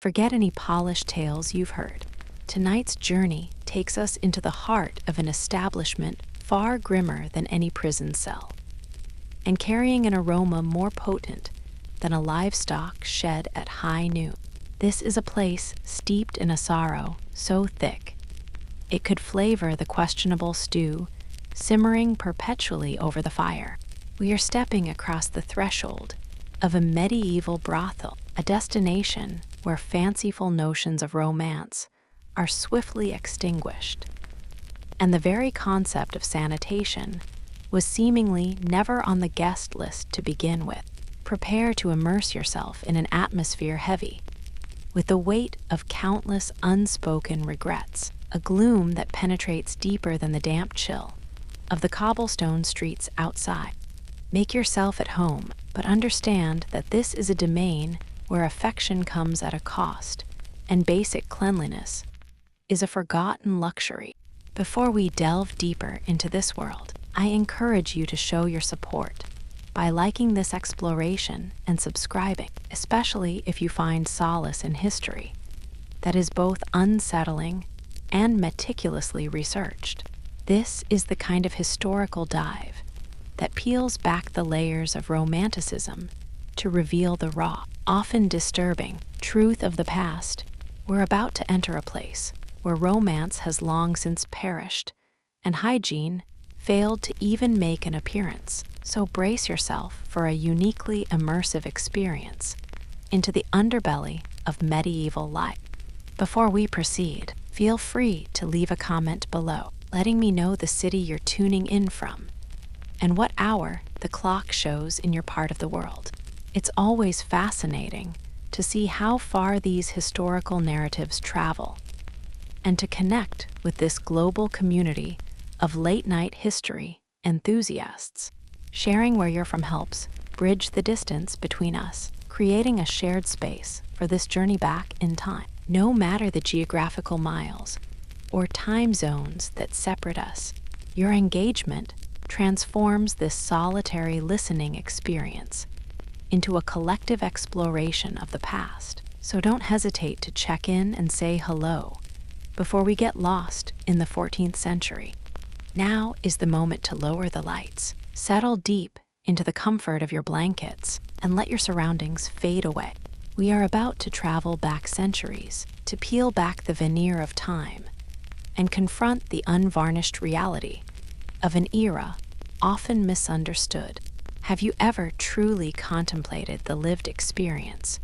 Forget any polished tales you've heard. Tonight's journey takes us into the heart of an establishment far grimmer than any prison cell, and carrying an aroma more potent than a livestock shed at high noon. This is a place steeped in a sorrow so thick it could flavor the questionable stew simmering perpetually over the fire. We are stepping across the threshold of a medieval brothel, a destination where fanciful notions of romance are swiftly extinguished, and the very concept of sanitation was seemingly never on the guest list to begin with. Prepare to immerse yourself in an atmosphere heavy with the weight of countless unspoken regrets, a gloom that penetrates deeper than the damp chill of the cobblestone streets outside. Make yourself at home, but understand that this is a domain where affection comes at a cost, and basic cleanliness is a forgotten luxury. Before we delve deeper into this world, I encourage you to show your support by liking this exploration and subscribing, especially if you find solace in history that is both unsettling and meticulously researched. This is the kind of historical dive that peels back the layers of romanticism to reveal the raw, often disturbing, truth of the past. We're about to enter a place where romance has long since perished and hygiene failed to even make an appearance. So brace yourself for a uniquely immersive experience into the underbelly of medieval life. Before we proceed, feel free to leave a comment below, letting me know the city you're tuning in from and what hour the clock shows in your part of the world. It's always fascinating to see how far these historical narratives travel and to connect with this global community of late-night history enthusiasts. Sharing where you're from helps bridge the distance between us, creating a shared space for this journey back in time. No matter the geographical miles or time zones that separate us, your engagement transforms this solitary listening experience into a collective exploration of the past. So don't hesitate to check in and say hello before we get lost in the 14th century. Now is the moment to lower the lights, settle deep into the comfort of your blankets, and let your surroundings fade away. We are about to travel back centuries, to peel back the veneer of time and confront the unvarnished reality of an era often misunderstood. Have you ever truly contemplated the lived experience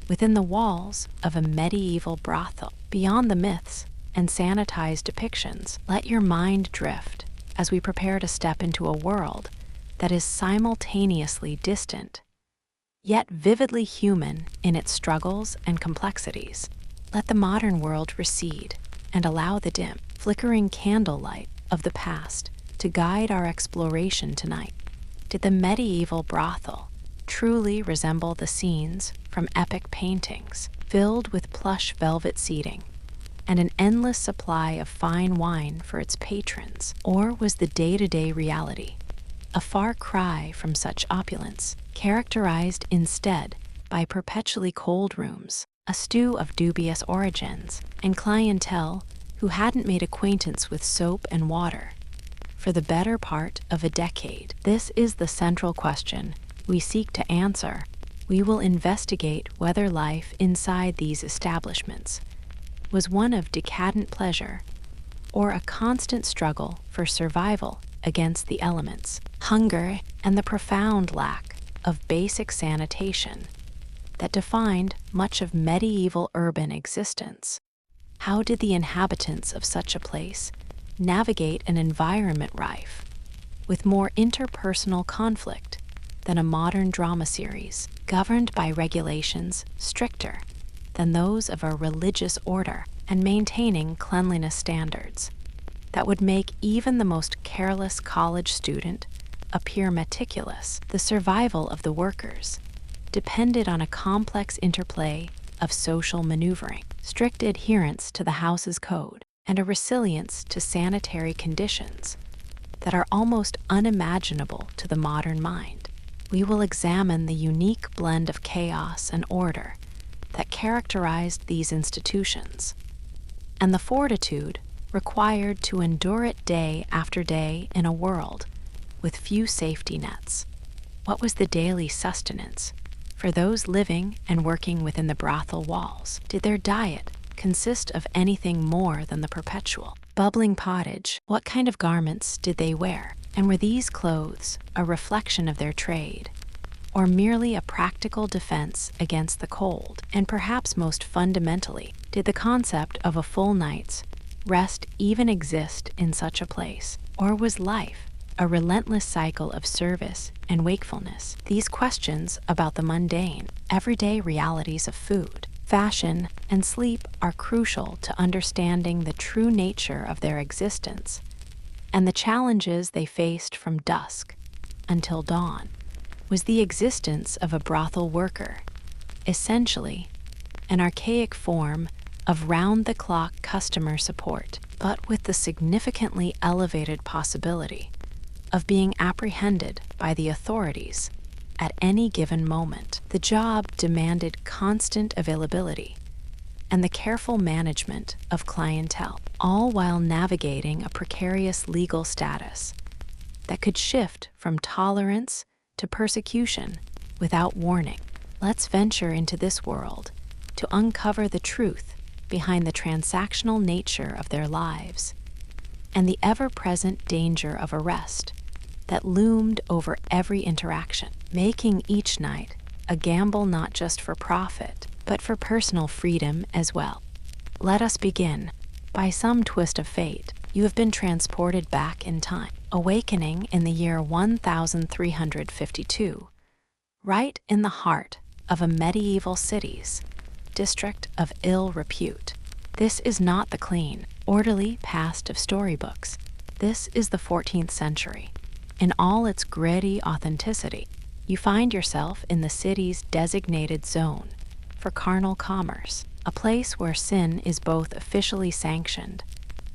within the walls of a medieval brothel? Beyond the myths and sanitized depictions, let your mind drift as we prepare to step into a world that is simultaneously distant, yet vividly human in its struggles and complexities. Let the modern world recede and allow the dim, flickering candlelight of the past to guide our exploration tonight. Did the medieval brothel truly resemble the scenes from epic paintings, filled with plush velvet seating and an endless supply of fine wine for its patrons? Or was the day-to-day reality a far cry from such opulence, characterized instead by perpetually cold rooms, a stew of dubious origins, and clientele who hadn't made acquaintance with soap and water for the better part of a decade? This is the central question we seek to answer. We will investigate whether life inside these establishments was one of decadent pleasure or a constant struggle for survival against the elements, hunger, and the profound lack of basic sanitation that defined much of medieval urban existence. How did the inhabitants of such a place navigate an environment rife with more interpersonal conflict than a modern drama series, governed by regulations stricter than those of a religious order and maintaining cleanliness standards that would make even the most careless college student appear meticulous? The survival of the workers depended on a complex interplay of social maneuvering, strict adherence to the house's code, and a resilience to sanitary conditions that are almost unimaginable to the modern mind. We will examine the unique blend of chaos and order that characterized these institutions, and the fortitude required to endure it day after day in a world with few safety nets. What was the daily sustenance for those living and working within the brothel walls? Did their diet consist of anything more than the perpetual bubbling pottage? What kind of garments did they wear? And were these clothes a reflection of their trade, or merely a practical defense against the cold? And perhaps most fundamentally, did the concept of a full night's rest even exist in such a place? Or was life a relentless cycle of service and wakefulness? These questions about the mundane, everyday realities of food, fashion, and sleep are crucial to understanding the true nature of their existence and the challenges they faced from dusk until dawn. Was the existence of a brothel worker essentially an archaic form of round-the-clock customer support, but with the significantly elevated possibility of being apprehended by the authorities at any given moment? The job demanded constant availability and the careful management of clientele, all while navigating a precarious legal status that could shift from tolerance to persecution without warning. Let's venture into this world to uncover the truth behind the transactional nature of their lives and the ever-present danger of arrest that loomed over every interaction, making each night a gamble not just for profit, but for personal freedom as well. Let us begin. By some twist of fate, you have been transported back in time, awakening in the year 1352, right in the heart of a medieval city's district of ill repute. This is not the clean, orderly past of storybooks. This is the 14th century. In all its gritty authenticity, you find yourself in the city's designated zone for carnal commerce, a place where sin is both officially sanctioned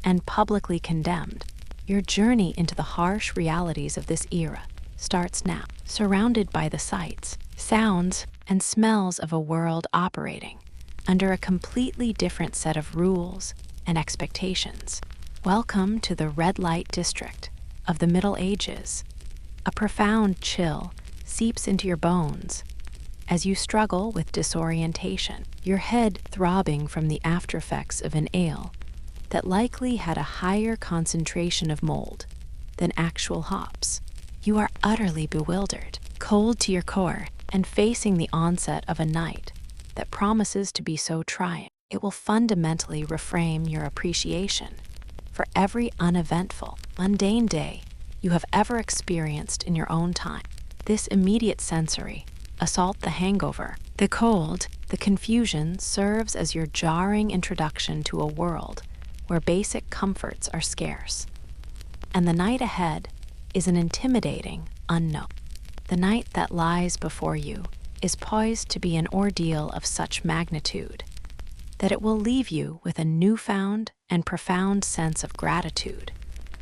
and publicly condemned. Your journey into the harsh realities of this era starts now, surrounded by the sights, sounds, and smells of a world operating under a completely different set of rules and expectations. Welcome to the red light district of the Middle Ages. A profound chill seeps into your bones as you struggle with disorientation, your head throbbing from the aftereffects of an ale that likely had a higher concentration of mold than actual hops. You are utterly bewildered, cold to your core, and facing the onset of a night that promises to be so trying. It will fundamentally reframe your appreciation for every uneventful, mundane day you have ever experienced in your own time. This immediate sensory assault, the hangover, the cold, the confusion, serves as your jarring introduction to a world where basic comforts are scarce. And the night ahead is an intimidating unknown. The night that lies before you is poised to be an ordeal of such magnitude that it will leave you with a newfound and profound sense of gratitude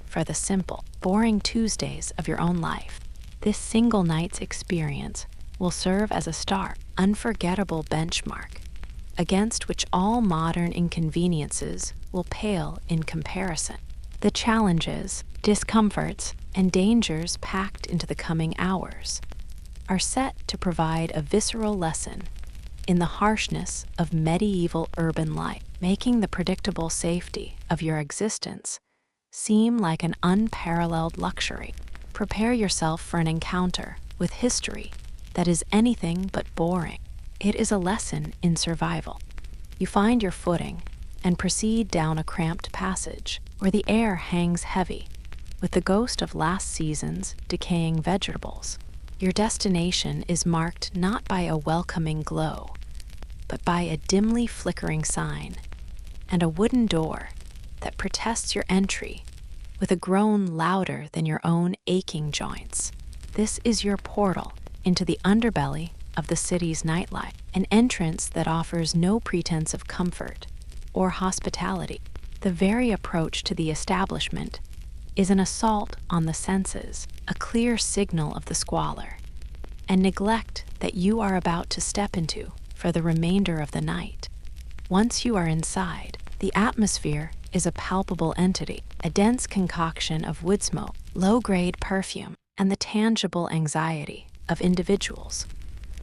for the simple, boring Tuesdays of your own life. This single night's experience will serve as a stark, unforgettable benchmark against which all modern inconveniences will pale in comparison. The challenges, discomforts, and dangers packed into the coming hours are set to provide a visceral lesson in the harshness of medieval urban life, making the predictable safety of your existence seem like an unparalleled luxury. Prepare yourself for an encounter with history that is anything but boring. It is a lesson in survival. You find your footing and proceed down a cramped passage where the air hangs heavy with the ghost of last season's decaying vegetables. Your destination is marked not by a welcoming glow, but by a dimly flickering sign and a wooden door that protests your entry with a groan louder than your own aching joints. This is your portal into the underbelly of the city's nightlife, an entrance that offers no pretense of comfort or hospitality. The very approach to the establishment is an assault on the senses, a clear signal of the squalor and neglect that you are about to step into for the remainder of the night. Once you are inside, the atmosphere is a palpable entity, a dense concoction of wood smoke, low-grade perfume, and the tangible anxiety of individuals,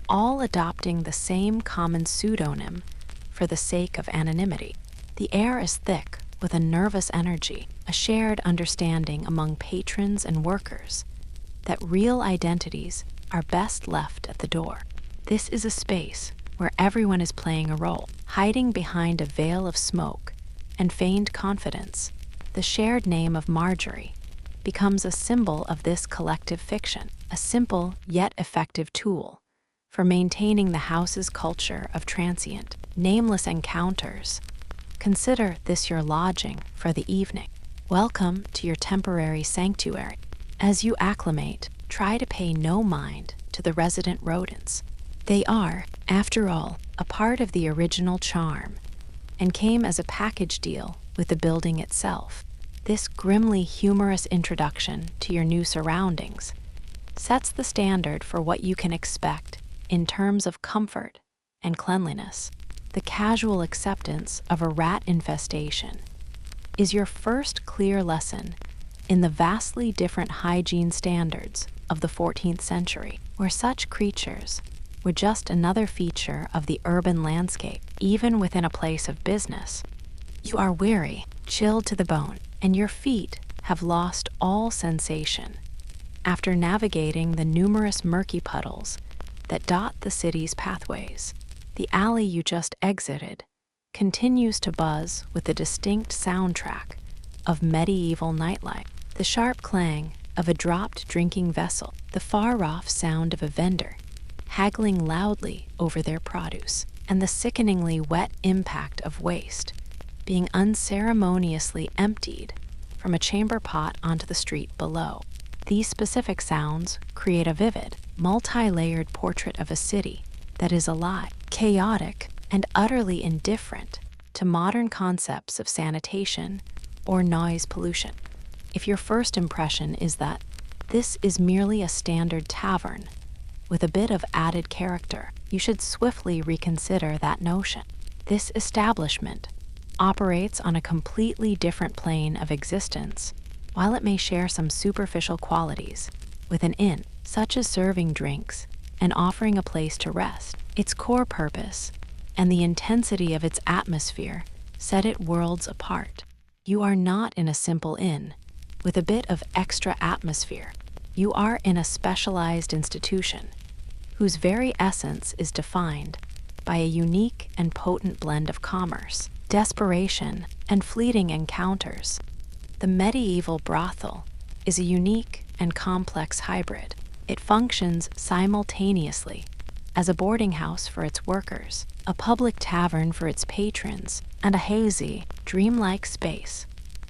all adopting the same common pseudonym for the sake of anonymity. The air is thick with a nervous energy, a shared understanding among patrons and workers that real identities are best left at the door. This is a space where everyone is playing a role, hiding behind a veil of smoke and feigned confidence. The shared name of Marjorie becomes a symbol of this collective fiction, a simple yet effective tool for maintaining the house's culture of transient, nameless encounters. Consider this your lodging for the evening. Welcome to your temporary sanctuary. As you acclimate, try to pay no mind to the resident rodents. They are, after all, a part of the original charm and came as a package deal with the building itself. This grimly humorous introduction to your new surroundings sets the standard for what you can expect in terms of comfort and cleanliness. The casual acceptance of a rat infestation is your first clear lesson in the vastly different hygiene standards of the 14th century, where such creatures were just another feature of the urban landscape. Even within a place of business, you are weary, chilled to the bone, and your feet have lost all sensation after navigating the numerous murky puddles that dot the city's pathways. The alley you just exited continues to buzz with the distinct soundtrack of medieval nightlife. The sharp clang of a dropped drinking vessel, the far-off sound of a vendor haggling loudly over their produce, and the sickeningly wet impact of waste being unceremoniously emptied from a chamber pot onto the street below. These specific sounds create a vivid, multi-layered portrait of a city that is alive, chaotic, and utterly indifferent to modern concepts of sanitation or noise pollution. If your first impression is that this is merely a standard tavern with a bit of added character, you should swiftly reconsider that notion. This establishment operates on a completely different plane of existence. While it may share some superficial qualities with an inn, such as serving drinks and offering a place to rest, its core purpose and the intensity of its atmosphere set it worlds apart. You are not in a simple inn with a bit of extra atmosphere. You are in a specialized institution whose very essence is defined by a unique and potent blend of commerce, desperation, and fleeting encounters. The medieval brothel is a unique and complex hybrid. It functions simultaneously as a boarding house for its workers, a public tavern for its patrons, and a hazy, dreamlike space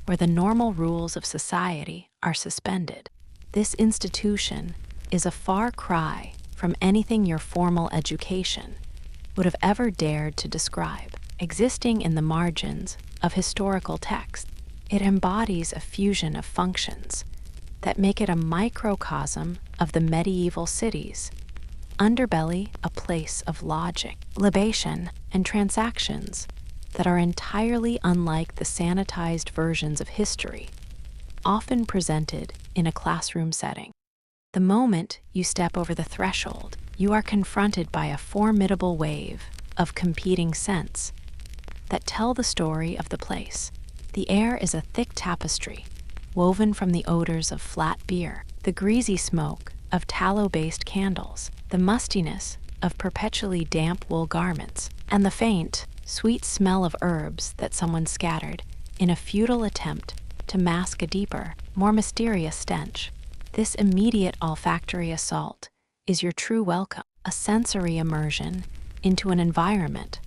where the normal rules of society are suspended. This institution is a far cry from anything your formal education would have ever dared to describe. Existing in the margins of historical text, it embodies a fusion of functions that make it a microcosm of the medieval city's underbelly, a place of logic, libation, and transactions that are entirely unlike the sanitized versions of history, often presented in a classroom setting. The moment you step over the threshold, you are confronted by a formidable wave of competing scents that tell the story of the place. The air is a thick tapestry, woven from the odors of flat beer, the greasy smoke of tallow-based candles, the mustiness of perpetually damp wool garments, and the faint, sweet smell of herbs that someone scattered in a futile attempt to mask a deeper, more mysterious stench. This immediate olfactory assault is your true welcome, a sensory immersion into an environment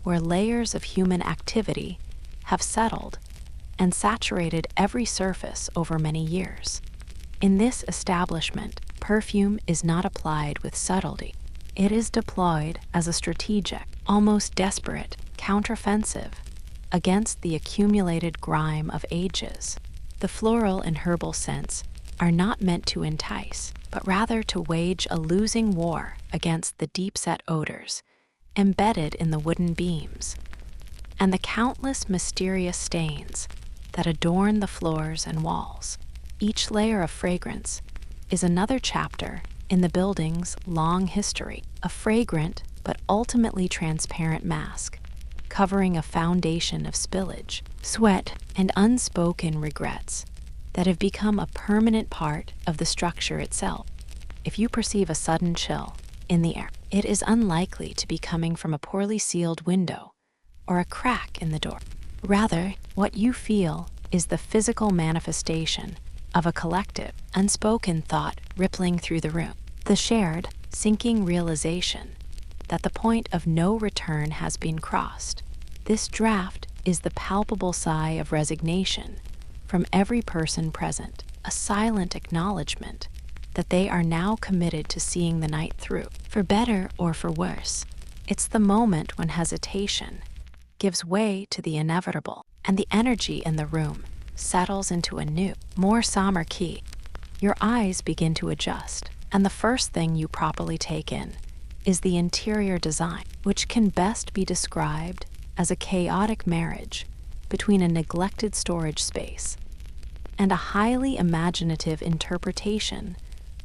where layers of human activity have settled and saturated every surface over many years. In this establishment, perfume is not applied with subtlety. It is deployed as a strategic, almost desperate, counteroffensive against the accumulated grime of ages. The floral and herbal scents are not meant to entice, but rather to wage a losing war against the deep-set odors embedded in the wooden beams, and the countless mysterious stains that adorn the floors and walls. Each layer of fragrance is another chapter in the building's long history, a fragrant but ultimately transparent mask, covering a foundation of spillage, sweat, and unspoken regrets that have become a permanent part of the structure itself. If you perceive a sudden chill in the air, it is unlikely to be coming from a poorly sealed window or a crack in the door. Rather, what you feel is the physical manifestation of a collective, unspoken thought rippling through the room. The shared, sinking realization that the point of no return has been crossed. This draft is the palpable sigh of resignation from every person present, a silent acknowledgement that they are now committed to seeing the night through, for better or for worse. It's the moment when hesitation gives way to the inevitable, and the energy in the room settles into a new, more somber key. Your eyes begin to adjust, and the first thing you properly take in is the interior design, which can best be described as a chaotic marriage between a neglected storage space and a highly imaginative interpretation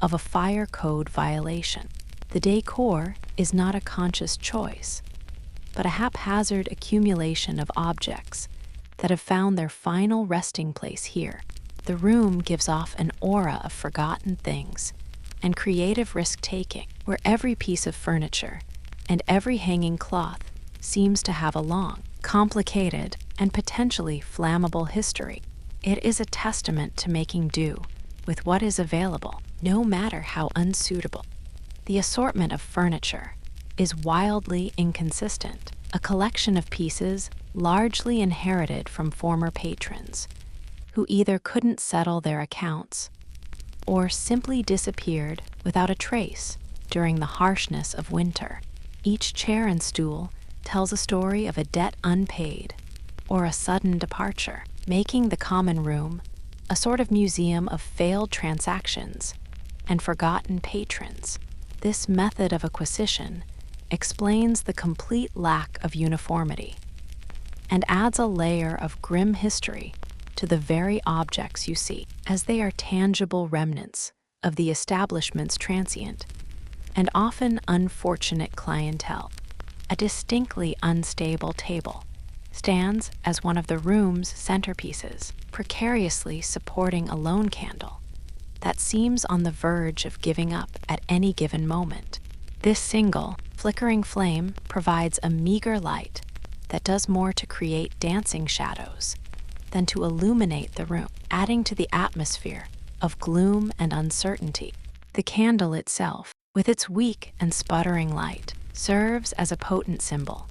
of a fire code violation. The decor is not a conscious choice, but a haphazard accumulation of objects that have found their final resting place here. The room gives off an aura of forgotten things and creative risk-taking, where every piece of furniture and every hanging cloth seems to have a long, complicated, and potentially flammable history. It is a testament to making do with what is available, no matter how unsuitable. The assortment of furniture is wildly inconsistent, a collection of pieces largely inherited from former patrons who either couldn't settle their accounts or simply disappeared without a trace during the harshness of winter. Each chair and stool tells a story of a debt unpaid or a sudden departure, making the common room a sort of museum of failed transactions and forgotten patrons. This method of acquisition explains the complete lack of uniformity and adds a layer of grim history to the very objects you see, as they are tangible remnants of the establishment's transient and often unfortunate clientele. A distinctly unstable table stands as one of the room's centerpieces, precariously supporting a lone candle that seems on the verge of giving up at any given moment. This single, flickering flame provides a meager light that does more to create dancing shadows than to illuminate the room, adding to the atmosphere of gloom and uncertainty. The candle itself, with its weak and sputtering light, serves as a potent symbol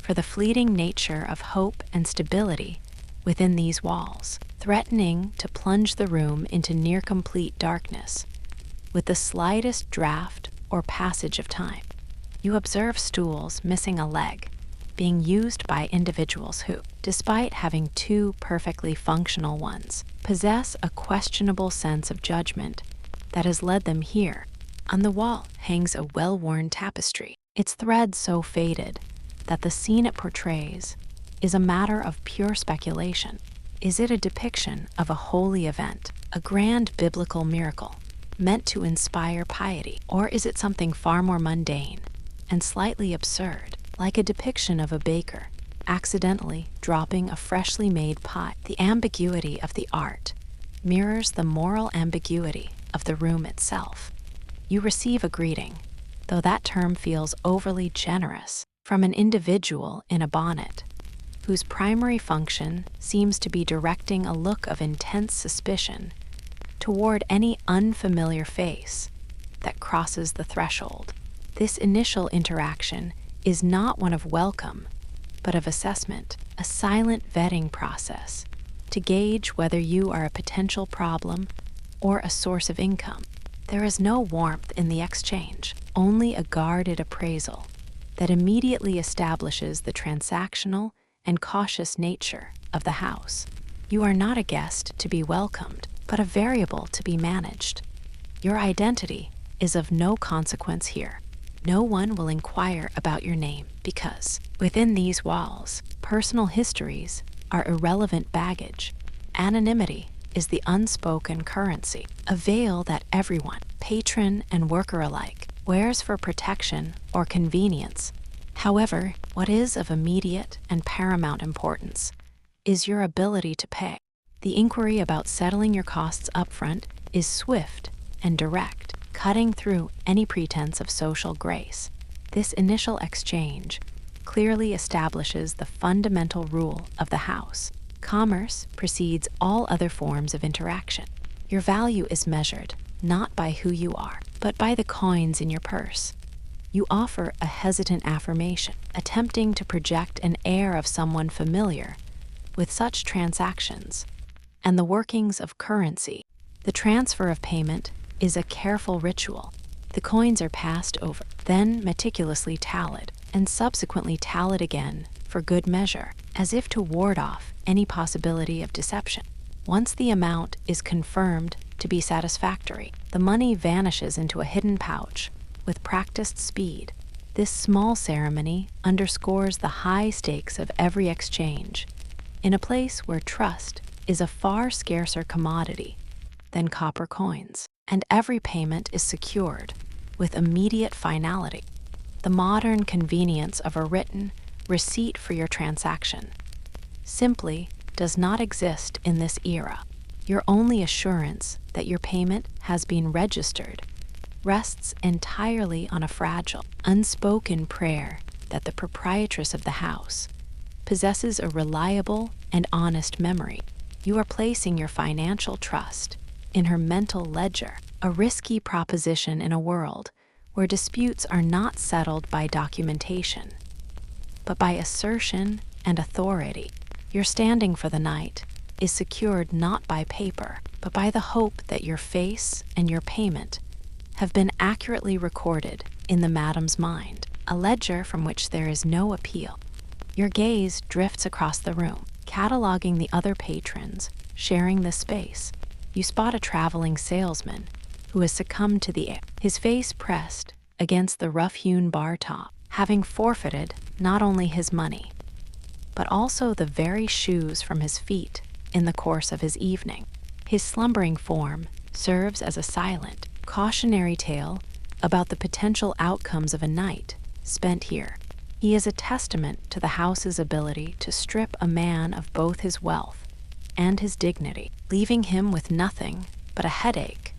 for the fleeting nature of hope and stability within these walls, threatening to plunge the room into near-complete darkness with the slightest draft or passage of time. You observe stools missing a leg, being used by individuals who, despite having two perfectly functional ones, possess a questionable sense of judgment that has led them here. On the wall hangs a well-worn tapestry, its thread so faded that the scene it portrays is a matter of pure speculation. Is it a depiction of a holy event, a grand biblical miracle meant to inspire piety, or is it something far more mundane and slightly absurd, like a depiction of a baker accidentally dropping a freshly made pie? The ambiguity of the art mirrors the moral ambiguity of the room itself. You receive a greeting, though that term feels overly generous, from an individual in a bonnet, whose primary function seems to be directing a look of intense suspicion toward any unfamiliar face that crosses the threshold. This initial interaction is not one of welcome, but of assessment, a silent vetting process to gauge whether you are a potential problem or a source of income. There is no warmth in the exchange, only a guarded appraisal that immediately establishes the transactional and cautious nature of the house. You are not a guest to be welcomed, but a variable to be managed. Your identity is of no consequence here. No one will inquire about your name, Because within these walls, personal histories are irrelevant baggage. Anonymity is the unspoken currency, a veil that everyone, patron and worker alike, wears for protection or convenience. However, what is of immediate and paramount importance is your ability to pay. The inquiry about settling your costs upfront is swift and direct, cutting through any pretense of social grace. This initial exchange clearly establishes the fundamental rule of the house. Commerce precedes all other forms of interaction. Your value is measured not by who you are, but by the coins in your purse. You offer a hesitant affirmation, attempting to project an air of someone familiar with such transactions and the workings of currency. The transfer of payment is a careful ritual. The coins are passed over, then meticulously tallied, and subsequently tallied again for good measure, as if to ward off any possibility of deception. Once the amount is confirmed to be satisfactory, the money vanishes into a hidden pouch with practiced speed. This small ceremony underscores the high stakes of every exchange, in a place where trust is a far scarcer commodity than copper coins, and every payment is secured with immediate finality. The modern convenience of a written receipt for your transaction simply does not exist in this era. Your only assurance that your payment has been registered rests entirely on a fragile, unspoken prayer that the proprietress of the house possesses a reliable and honest memory. You are placing your financial trust in her mental ledger, a risky proposition in a world where disputes are not settled by documentation, but by assertion and authority. Your standing for the night is secured not by paper, but by the hope that your face and your payment have been accurately recorded in the madam's mind, a ledger from which there is no appeal. Your gaze drifts across the room, cataloging the other patrons sharing the space. You spot a traveling salesman who has succumbed to the air, his face pressed against the rough-hewn bar top, having forfeited not only his money, but also the very shoes from his feet in the course of his evening. His slumbering form serves as a silent, cautionary tale about the potential outcomes of a night spent here. He is a testament to the house's ability to strip a man of both his wealth and his dignity, leaving him with nothing but a headache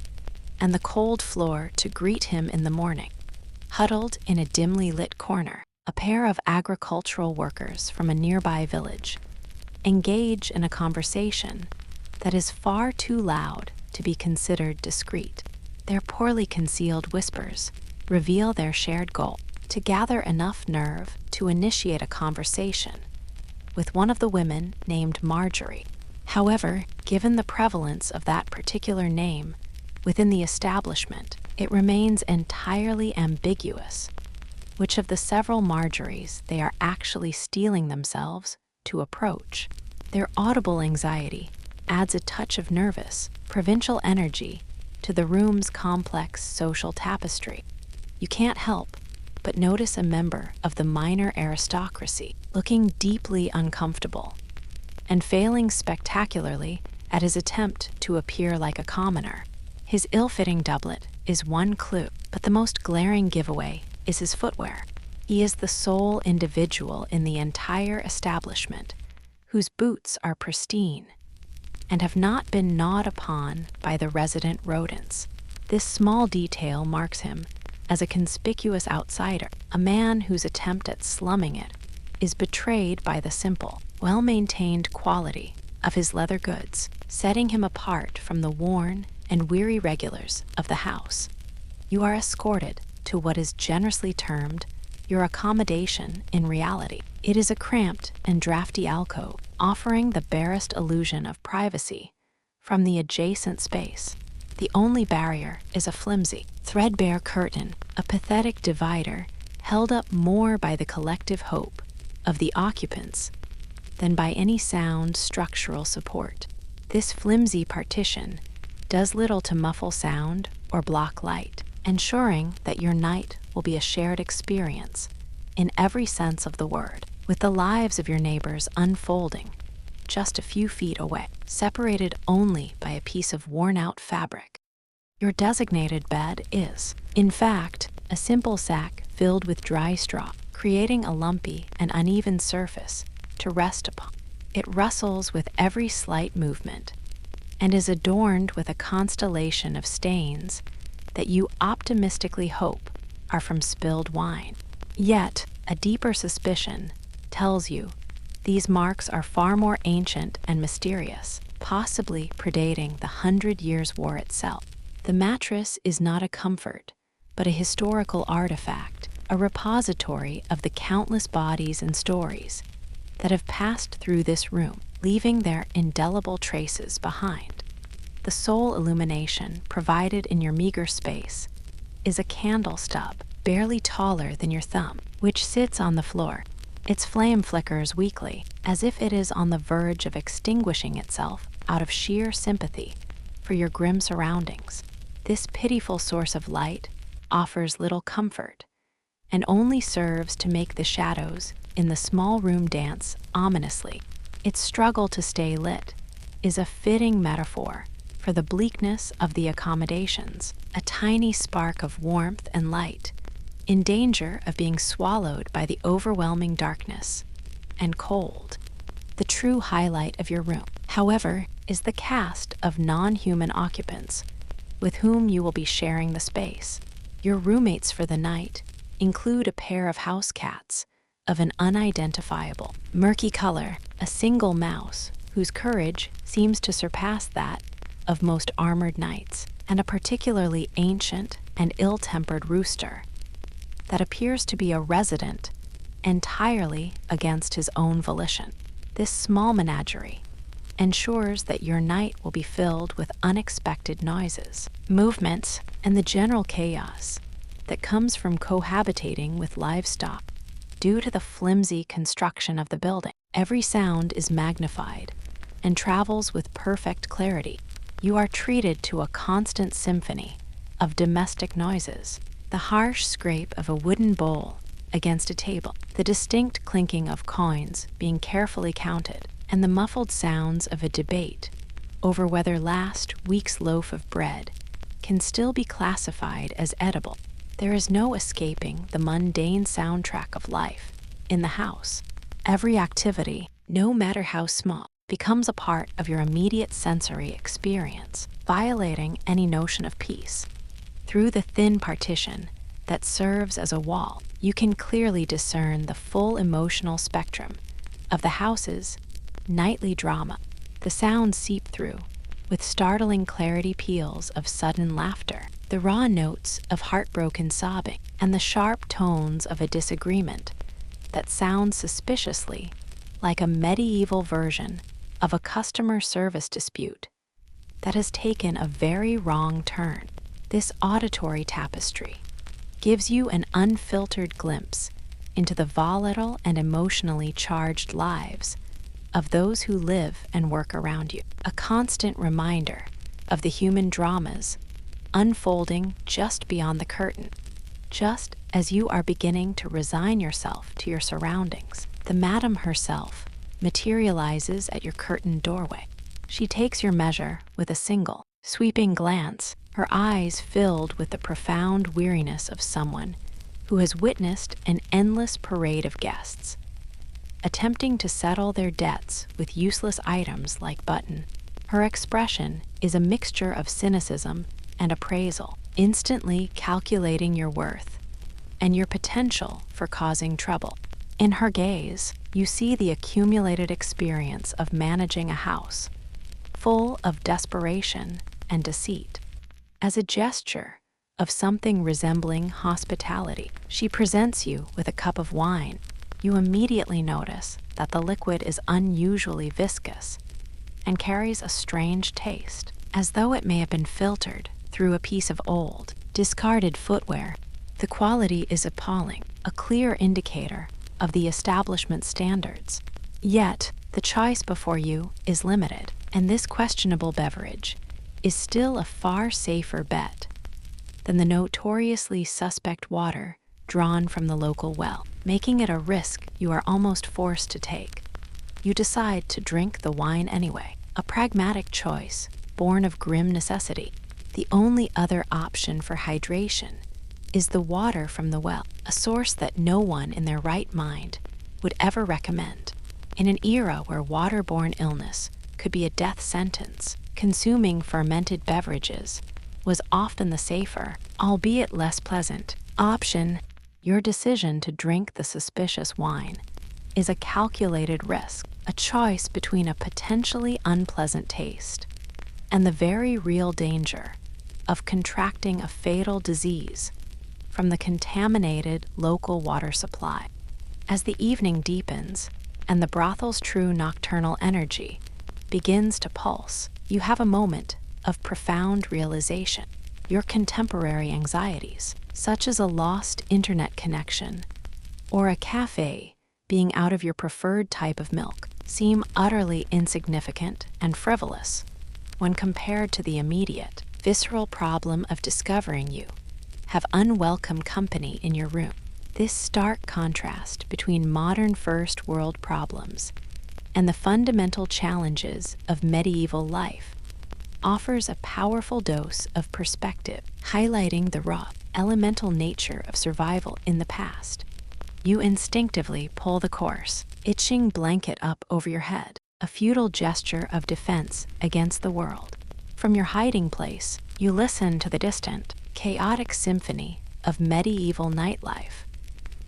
and the cold floor to greet him in the morning. Huddled in a dimly lit corner, a pair of agricultural workers from a nearby village engage in a conversation that is far too loud to be considered discreet. Their poorly concealed whispers reveal their shared goal: to gather enough nerve to initiate a conversation with one of the women named Marjorie. However, given the prevalence of that particular name within the establishment, it remains entirely ambiguous which of the several Marjories they are actually steeling themselves to approach. Their audible anxiety adds a touch of nervous, provincial energy to the room's complex social tapestry. You can't help but notice a member of the minor aristocracy looking deeply uncomfortable and failing spectacularly at his attempt to appear like a commoner. His ill-fitting doublet is one clue, but the most glaring giveaway is his footwear. He is the sole individual in the entire establishment whose boots are pristine and have not been gnawed upon by the resident rodents. This small detail marks him as a conspicuous outsider, a man whose attempt at slumming it is betrayed by the simple, well-maintained quality of his leather goods, setting him apart from the worn and weary regulars of the house. You are escorted to what is generously termed your accommodation in reality. It is a cramped and drafty alcove, offering the barest illusion of privacy from the adjacent space. The only barrier is a flimsy, threadbare curtain, a pathetic divider held up more by the collective hope of the occupants than by any sound structural support. This flimsy partition does little to muffle sound or block light, ensuring that your night will be a shared experience in every sense of the word, with the lives of your neighbors unfolding just a few feet away, separated only by a piece of worn-out fabric. Your designated bed is, in fact, a simple sack filled with dry straw, creating a lumpy and uneven surface to rest upon. It rustles with every slight movement and is adorned with a constellation of stains that you optimistically hope are from spilled wine. Yet, a deeper suspicion tells you these marks are far more ancient and mysterious, possibly predating the 100 Years' War itself. The mattress is not a comfort, but a historical artifact, a repository of the countless bodies and stories that have passed through this room, leaving their indelible traces behind. The sole illumination provided in your meager space is a candle stub barely taller than your thumb, which sits on the floor. Its flame flickers weakly, as if it is on the verge of extinguishing itself out of sheer sympathy for your grim surroundings. This pitiful source of light offers little comfort and only serves to make the shadows in the small room dance ominously. Its struggle to stay lit is a fitting metaphor for the bleakness of the accommodations, a tiny spark of warmth and light, in danger of being swallowed by the overwhelming darkness and cold. The true highlight of your room, however, is the cast of non-human occupants with whom you will be sharing the space. Your roommates for the night include a pair of house cats of an unidentifiable, murky color, a single mouse whose courage seems to surpass that of most armored knights, and a particularly ancient and ill-tempered rooster that appears to be a resident entirely against his own volition. This small menagerie ensures that your night will be filled with unexpected noises, movements, and the general chaos that comes from cohabitating with livestock. Due to the flimsy construction of the building, every sound is magnified and travels with perfect clarity. You are treated to a constant symphony of domestic noises: the harsh scrape of a wooden bowl against a table, the distinct clinking of coins being carefully counted, and the muffled sounds of a debate over whether last week's loaf of bread can still be classified as edible. There is no escaping the mundane soundtrack of life in the house. Every activity, no matter how small, becomes a part of your immediate sensory experience, violating any notion of peace. Through the thin partition that serves as a wall, you can clearly discern the full emotional spectrum of the house's nightly drama. The sounds seep through with startling clarity: peals of sudden laughter, the raw notes of heartbroken sobbing, and the sharp tones of a disagreement that sounds suspiciously like a medieval version of a customer service dispute that has taken a very wrong turn. This auditory tapestry gives you an unfiltered glimpse into the volatile and emotionally charged lives of those who live and work around you, a constant reminder of the human dramas unfolding just beyond the curtain. Just as you are beginning to resign yourself to your surroundings, the madam herself materializes at your curtained doorway. She takes your measure with a single, sweeping glance, her eyes filled with the profound weariness of someone who has witnessed an endless parade of guests, attempting to settle their debts with useless items like button. Her expression is a mixture of cynicism and appraisal, instantly calculating your worth and your potential for causing trouble. In her gaze, you see the accumulated experience of managing a house, full of desperation and deceit. As a gesture of something resembling hospitality, she presents you with a cup of wine. You immediately notice that the liquid is unusually viscous and carries a strange taste, as though it may have been filtered through a piece of old, discarded footwear. The quality is appalling, a clear indicator of the establishment standards. Yet, the choice before you is limited, and this questionable beverage is still a far safer bet than the notoriously suspect water drawn from the local well. making it a risk you are almost forced to take. You decide to drink the wine anyway, a pragmatic choice born of grim necessity. The only other option for hydration is the water from the well, a source that no one in their right mind would ever recommend. In an era where waterborne illness could be a death sentence, consuming fermented beverages was often the safer, albeit less pleasant, option. Your decision to drink the suspicious wine is a calculated risk, a choice between a potentially unpleasant taste and the very real danger of contracting a fatal disease from the contaminated local water supply. As the evening deepens and the brothel's true nocturnal energy begins to pulse, you have a moment of profound realization. Your contemporary anxieties, such as a lost internet connection or a cafe being out of your preferred type of milk, seem utterly insignificant and frivolous when compared to the immediate, visceral problem of discovering you have unwelcome company in your room. This stark contrast between modern first world problems and the fundamental challenges of medieval life offers a powerful dose of perspective, highlighting the raw, elemental nature of survival in the past. You instinctively pull the coarse, itching blanket up over your head, a futile gesture of defense against the world. From your hiding place, you listen to the distant, chaotic symphony of medieval nightlife,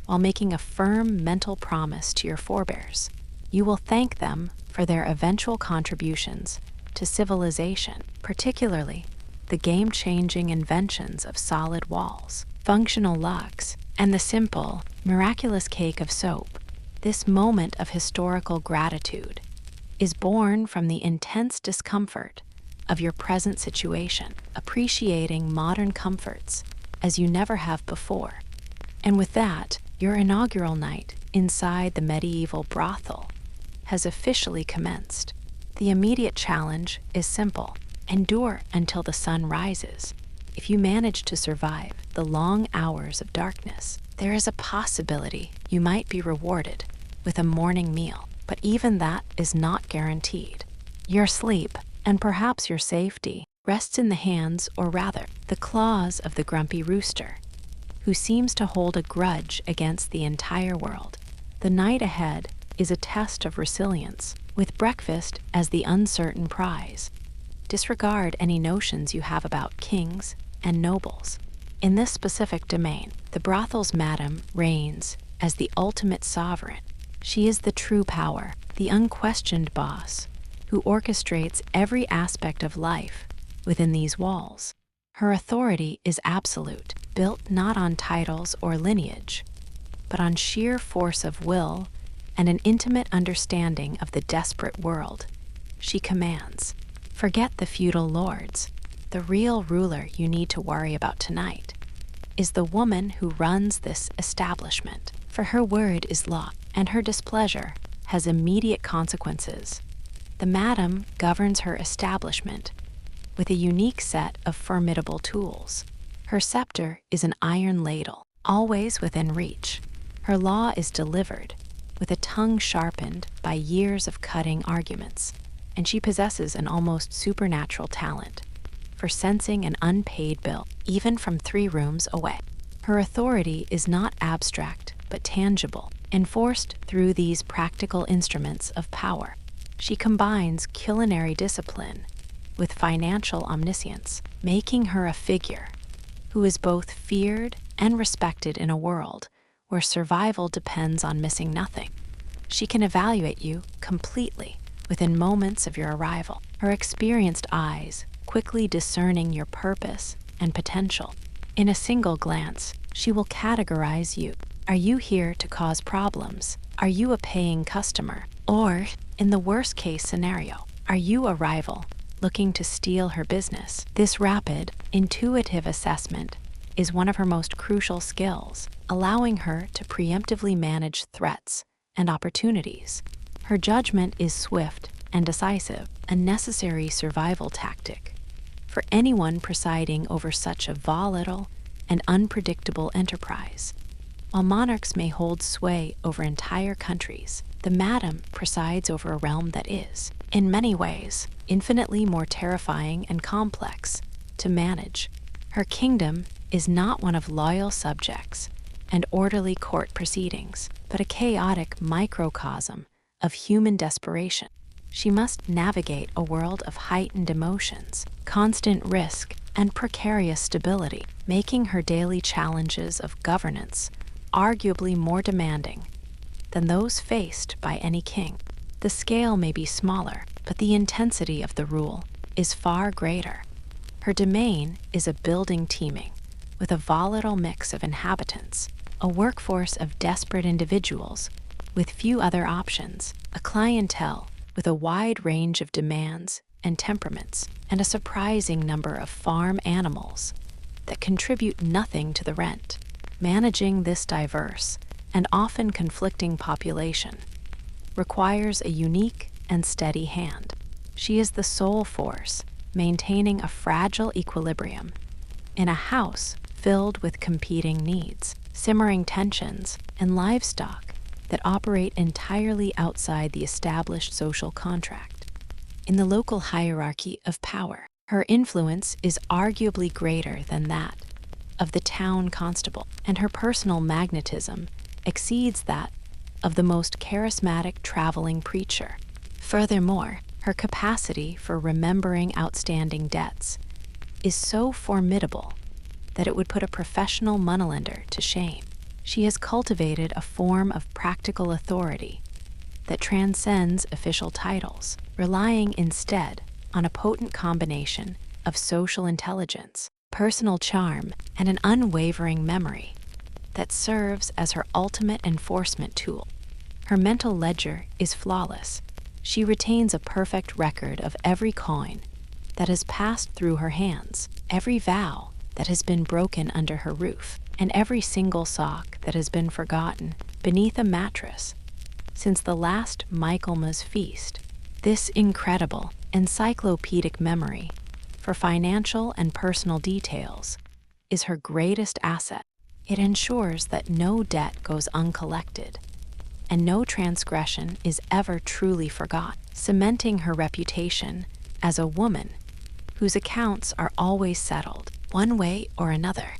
while making a firm mental promise to your forebears. You will thank them for their eventual contributions to civilization, particularly the game-changing inventions of solid walls, functional locks, and the simple, miraculous cake of soap. This moment of historical gratitude is born from the intense discomfort of your present situation, appreciating modern comforts as you never have before. And with that, your inaugural night inside the medieval brothel has officially commenced. The immediate challenge is simple: endure until the sun rises. If you manage to survive the long hours of darkness, there is a possibility you might be rewarded with a morning meal, but even that is not guaranteed. Your sleep, and perhaps your safety, rests in the hands, or rather, the claws of the grumpy rooster, who seems to hold a grudge against the entire world. The night ahead is a test of resilience, with breakfast as the uncertain prize. Disregard any notions you have about kings and nobles. In this specific domain, the brothel's madam reigns as the ultimate sovereign. She is the true power, the unquestioned boss, who orchestrates every aspect of life within these walls. Her authority is absolute, built not on titles or lineage, but on sheer force of will and an intimate understanding of the desperate world she commands. Forget the feudal lords. The real ruler you need to worry about tonight is the woman who runs this establishment. For her word is law, and her displeasure has immediate consequences. The madam governs her establishment with a unique set of formidable tools. Her scepter is an iron ladle, always within reach. Her law is delivered with a tongue sharpened by years of cutting arguments, and she possesses an almost supernatural talent for sensing an unpaid bill, even from 3 rooms away. Her authority is not abstract, but tangible, enforced through these practical instruments of power. She combines culinary discipline with financial omniscience, making her a figure who is both feared and respected in a world where survival depends on missing nothing. She can evaluate you completely within moments of your arrival, her experienced eyes quickly discerning your purpose and potential. In a single glance, she will categorize you. Are you here to cause problems? Are you a paying customer? Or, in the worst-case scenario, are you a rival looking to steal her business? This rapid, intuitive assessment is one of her most crucial skills, allowing her to preemptively manage threats and opportunities. Her judgment is swift and decisive, a necessary survival tactic for anyone presiding over such a volatile and unpredictable enterprise. While monarchs may hold sway over entire countries, the madam presides over a realm that is, in many ways, infinitely more terrifying and complex to manage. Her kingdom is not one of loyal subjects and orderly court proceedings, but a chaotic microcosm of human desperation. She must navigate a world of heightened emotions, constant risk, and precarious stability, making her daily challenges of governance arguably more demanding than those faced by any king. The scale may be smaller, but the intensity of the rule is far greater. Her domain is a building teeming with a volatile mix of inhabitants, a workforce of desperate individuals with few other options, a clientele with a wide range of demands and temperaments, and a surprising number of farm animals that contribute nothing to the rent. Managing this diverse and often conflicting population requires a unique and steady hand. She is the sole force maintaining a fragile equilibrium in a house filled with competing needs, simmering tensions, and livestock that operate entirely outside the established social contract. In the local hierarchy of power, her influence is arguably greater than that of the town constable, and her personal magnetism exceeds that of the most charismatic traveling preacher. Furthermore, her capacity for remembering outstanding debts is so formidable that it would put a professional moneylender to shame. She has cultivated a form of practical authority that transcends official titles, relying instead on a potent combination of social intelligence, personal charm, and an unwavering memory that serves as her ultimate enforcement tool. Her mental ledger is flawless. She retains a perfect record of every coin that has passed through her hands, every vow that has been broken under her roof, and every single sock that has been forgotten beneath a mattress since the last Michaelmas feast. This incredible, encyclopedic memory for financial and personal details is her greatest asset. It ensures that no debt goes uncollected and no transgression is ever truly forgotten, cementing her reputation as a woman whose accounts are always settled, one way or another.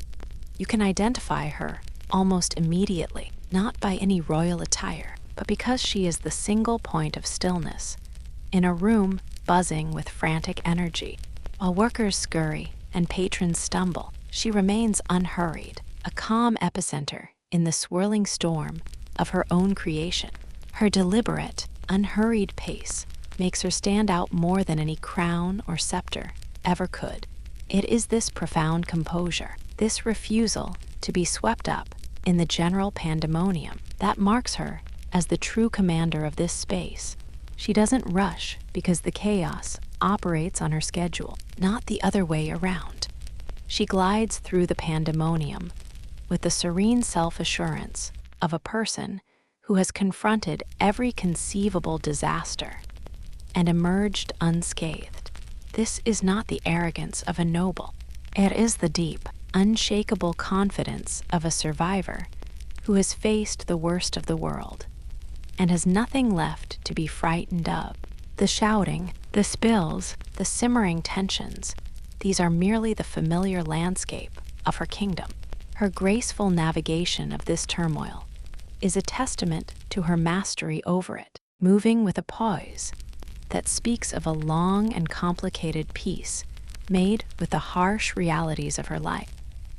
You can identify her almost immediately, not by any royal attire, but because she is the single point of stillness in a room buzzing with frantic energy. While workers scurry and patrons stumble, she remains unhurried, a calm epicenter in the swirling storm of her own creation. Her deliberate, unhurried pace makes her stand out more than any crown or scepter ever could. It is this profound composure, this refusal to be swept up in the general pandemonium, that marks her as the true commander of this space. She doesn't rush because the chaos operates on her schedule, not the other way around. She glides through the pandemonium with the serene self-assurance of a person who has confronted every conceivable disaster and emerged unscathed. This is not the arrogance of a noble. It is the deep, unshakable confidence of a survivor who has faced the worst of the world and has nothing left to be frightened of. The shouting, the spills, the simmering tensions, these are merely the familiar landscape of her kingdom. Her graceful navigation of this turmoil is a testament to her mastery over it, moving with a poise that speaks of a long and complicated peace made with the harsh realities of her life.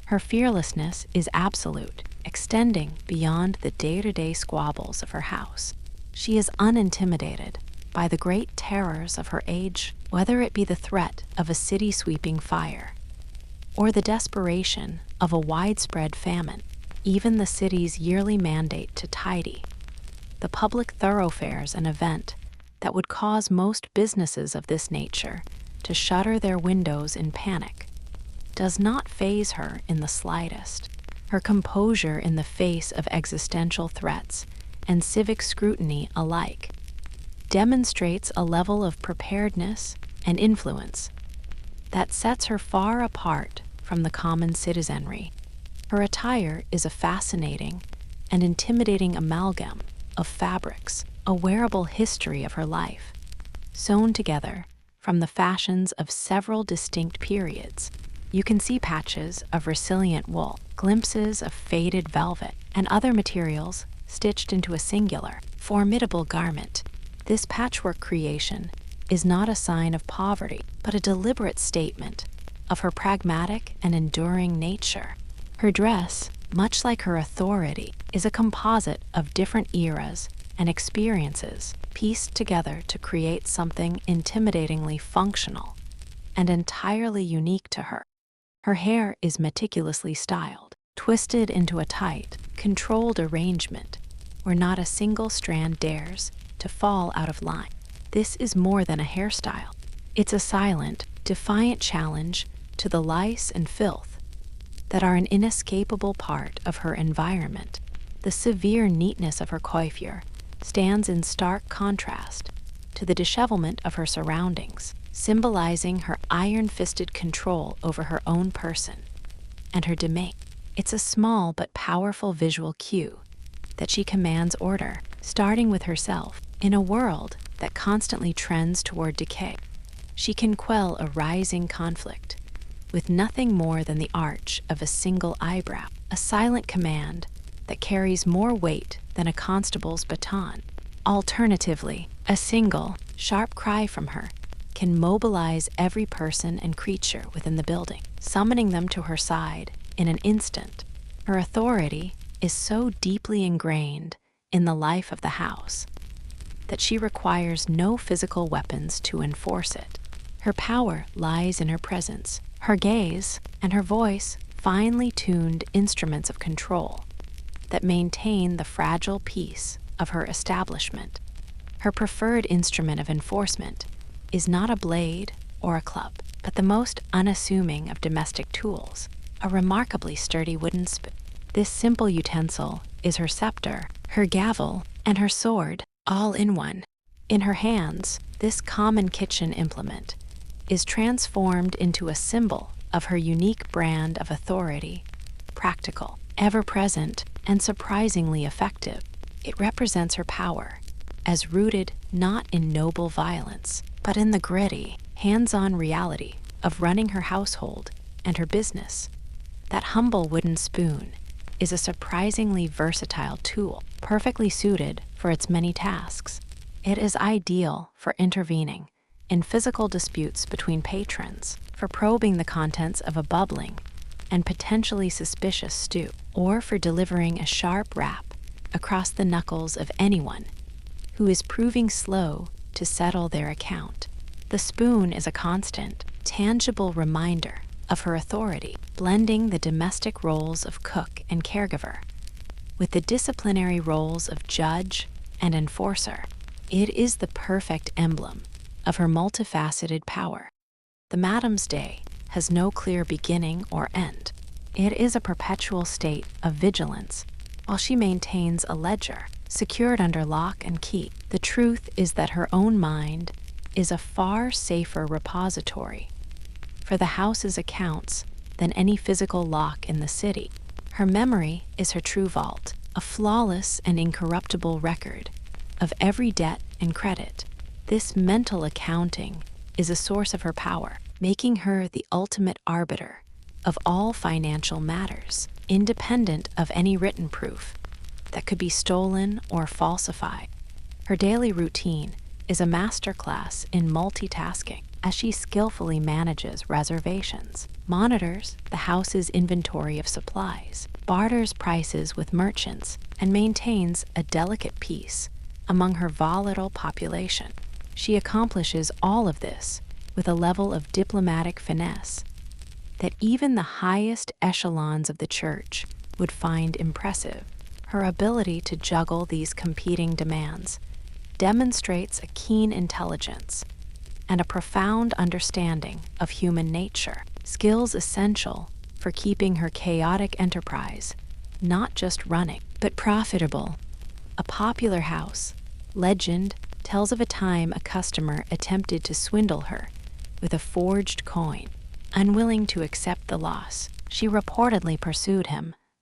Her fearlessness is absolute, extending beyond the day-to-day squabbles of her house. She is unintimidated by the great terrors of her age, whether it be the threat of a city-sweeping fire or the desperation of a widespread famine. Even the city's yearly mandate to tidy the public thoroughfares, an event that would cause most businesses of this nature to shutter their windows in panic, does not faze her in the slightest. Her composure in the face of existential threats and civic scrutiny alike demonstrates a level of preparedness and influence that sets her far apart from the common citizenry. Her attire is a fascinating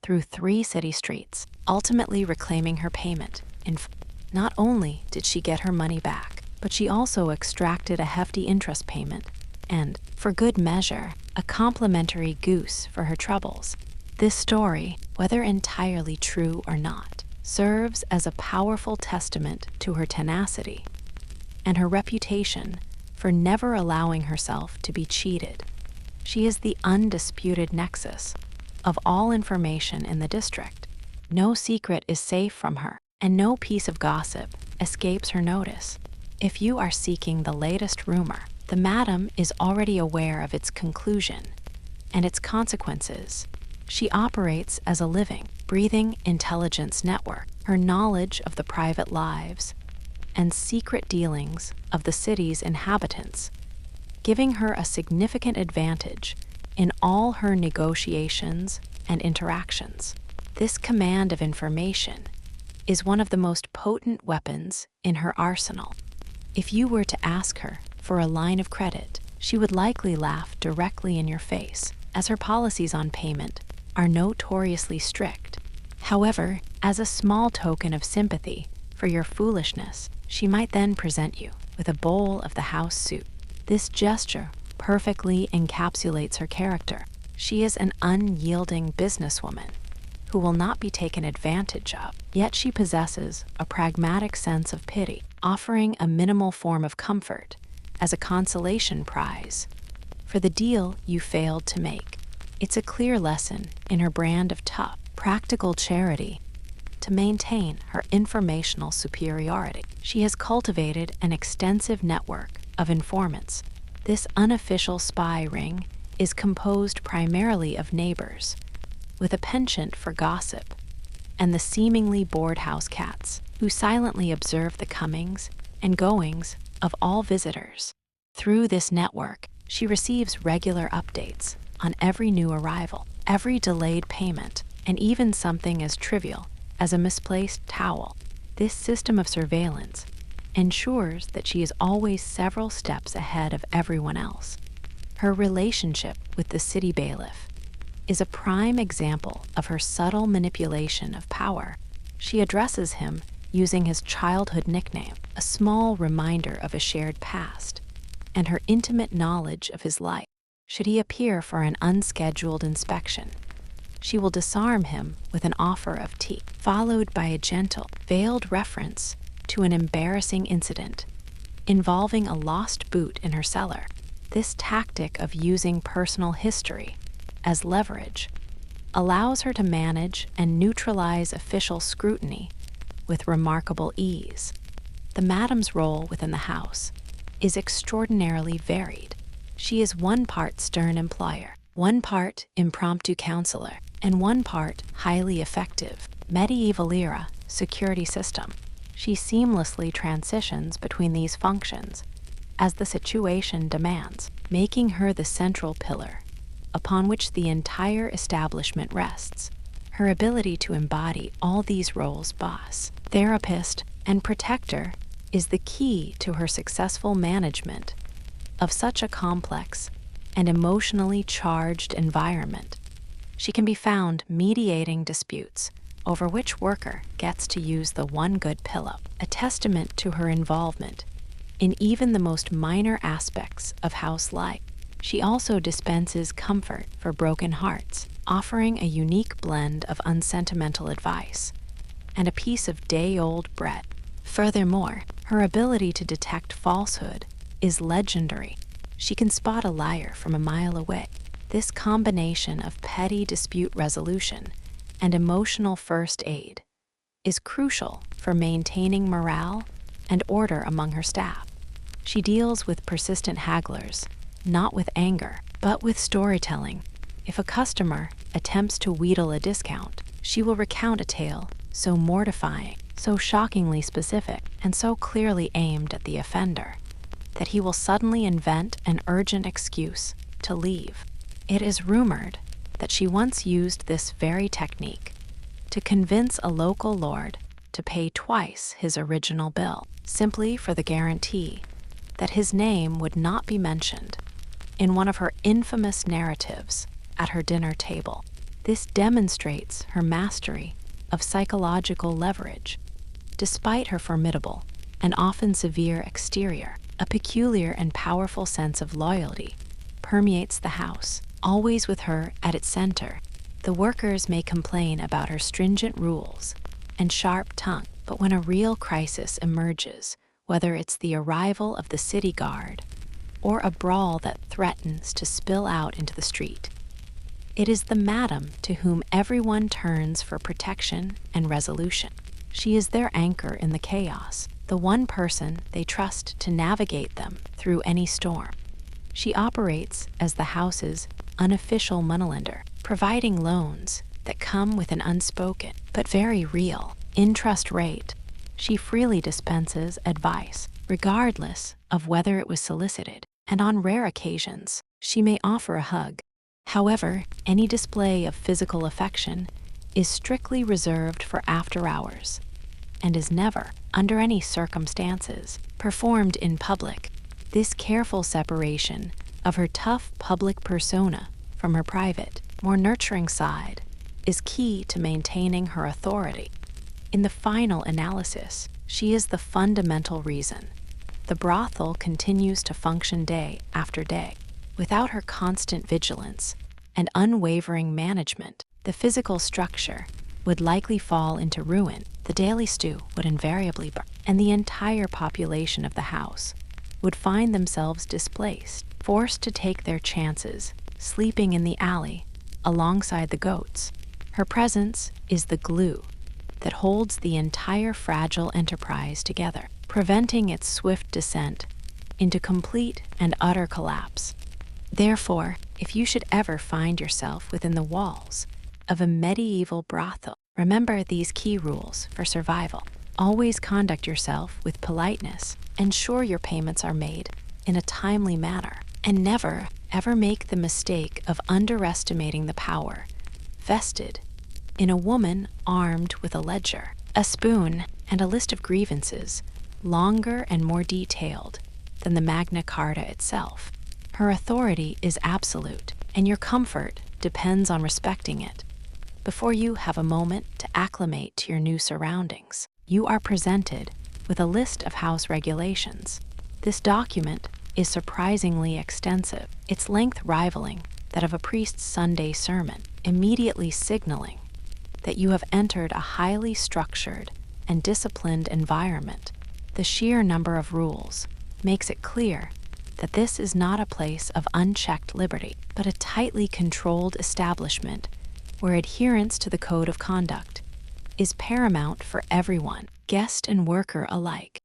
through 3 city streets, ultimately reclaiming her payment. Not only did she get her money back, but she also extracted a hefty interest payment and, for good measure, a complimentary goose for her troubles. This story, whether entirely true or not, serves as a powerful testament to her tenacity and her reputation for never allowing herself to be cheated. She is the undisputed nexus of all information in the district. No secret is safe from her, and no piece of gossip escapes her notice. If you are seeking the latest rumor, the madam is already aware of its conclusion and its consequences. She operates as a living, breathing intelligence network. Her knowledge of the private lives and secret dealings of the city's inhabitants, giving her a significant advantage in all her negotiations and interactions. This command of information is one of the most potent weapons in her arsenal. If you were to ask her for a line of credit, she would likely laugh directly in your face, as her policies on payment are notoriously strict. However, as a small token of sympathy for your foolishness, she might then present you with a bowl of the house soup. This gesture perfectly encapsulates her character. She is an unyielding businesswoman who will not be taken advantage of, yet she possesses a pragmatic sense of pity, offering a minimal form of comfort as a consolation prize for the deal you failed to make. It's a clear lesson in her brand of tough, practical charity to maintain her informational superiority. She has cultivated an extensive network of informants. This unofficial spy ring is composed primarily of neighbors with a penchant for gossip and the seemingly bored house cats who silently observe the comings and goings of all visitors. Through this network, she receives regular updates on every new arrival, every delayed payment, and even something as trivial as a misplaced towel. This system of surveillance ensures that she is always several steps ahead of everyone else. Her relationship with the city bailiff is a prime example of her subtle manipulation of power. She addresses him using his childhood nickname, a small reminder of a shared past, and her intimate knowledge of his life. Should he appear for an unscheduled inspection, she will disarm him with an offer of tea, followed by a gentle, veiled reference to an embarrassing incident involving a lost boot in her cellar. This tactic of using personal history as leverage allows her to manage and neutralize official scrutiny with remarkable ease. The madam's role within the house is extraordinarily varied. She is one part stern employer, one part impromptu counselor, and one part highly effective medieval-era security system. She seamlessly transitions between these functions as the situation demands, making her the central pillar upon which the entire establishment rests. Her ability to embody all these roles, boss, therapist, and protector, is the key to her successful management of such a complex and emotionally charged environment. She can be found mediating disputes over which worker gets to use the one good pillow, a testament to her involvement in even the most minor aspects of house life. She also dispenses comfort for broken hearts, offering a unique blend of unsentimental advice and a piece of day-old bread. Furthermore, her ability to detect falsehood is legendary. She can spot a liar from a mile away. This combination of petty dispute resolution and emotional first aid is crucial for maintaining morale and order among her staff. She deals with persistent hagglers, not with anger, but with storytelling. If a customer attempts to wheedle a discount, she will recount a tale so mortifying, so shockingly specific, and so clearly aimed at the offender that he will suddenly invent an urgent excuse to leave. It is rumored that she once used this very technique to convince a local lord to pay twice his original bill, simply for the guarantee that his name would not be mentioned in one of her infamous narratives at her dinner table. This demonstrates her mastery of psychological leverage. Despite her formidable and often severe exterior, a peculiar and powerful sense of loyalty permeates the house, always with her at its center. The workers may complain about her stringent rules and sharp tongue, but when a real crisis emerges, whether it's the arrival of the city guard or a brawl that threatens to spill out into the street, it is the madam to whom everyone turns for protection and resolution. She is their anchor in the chaos, the one person they trust to navigate them through any storm. She operates as the house's unofficial moneylender, providing loans that come with an unspoken but very real interest rate. She freely dispenses advice, regardless of whether it was solicited, and on rare occasions, she may offer a hug. However, any display of physical affection is strictly reserved for after hours and is never, under any circumstances, performed in public. This careful separation of her tough public persona from her private, more nurturing side is key to maintaining her authority. In the final analysis, she is the fundamental reason the brothel continues to function day after day. Without her constant vigilance and unwavering management, the physical structure would likely fall into ruin, the daily stew would invariably burn, and the entire population of the house would find themselves displaced, forced to take their chances, sleeping in the alley alongside the goats. Her presence is the glue that holds the entire fragile enterprise together, preventing its swift descent into complete and utter collapse. Therefore, if you should ever find yourself within the walls of a medieval brothel, remember these key rules for survival. Always conduct yourself with politeness, ensure your payments are made in a timely manner, and never, ever make the mistake of underestimating the power vested in a woman armed with a ledger, a spoon, and a list of grievances longer and more detailed than the Magna Carta itself. Her authority is absolute, and your comfort depends on respecting it. Before you have a moment to acclimate to your new surroundings, you are presented with a list of house regulations. This document is surprisingly extensive, its length rivaling that of a priest's Sunday sermon, immediately signaling that you have entered a highly structured and disciplined environment. The sheer number of rules makes it clear that this is not a place of unchecked liberty, but a tightly controlled establishment where adherence to the code of conduct is paramount for everyone, guest and worker alike.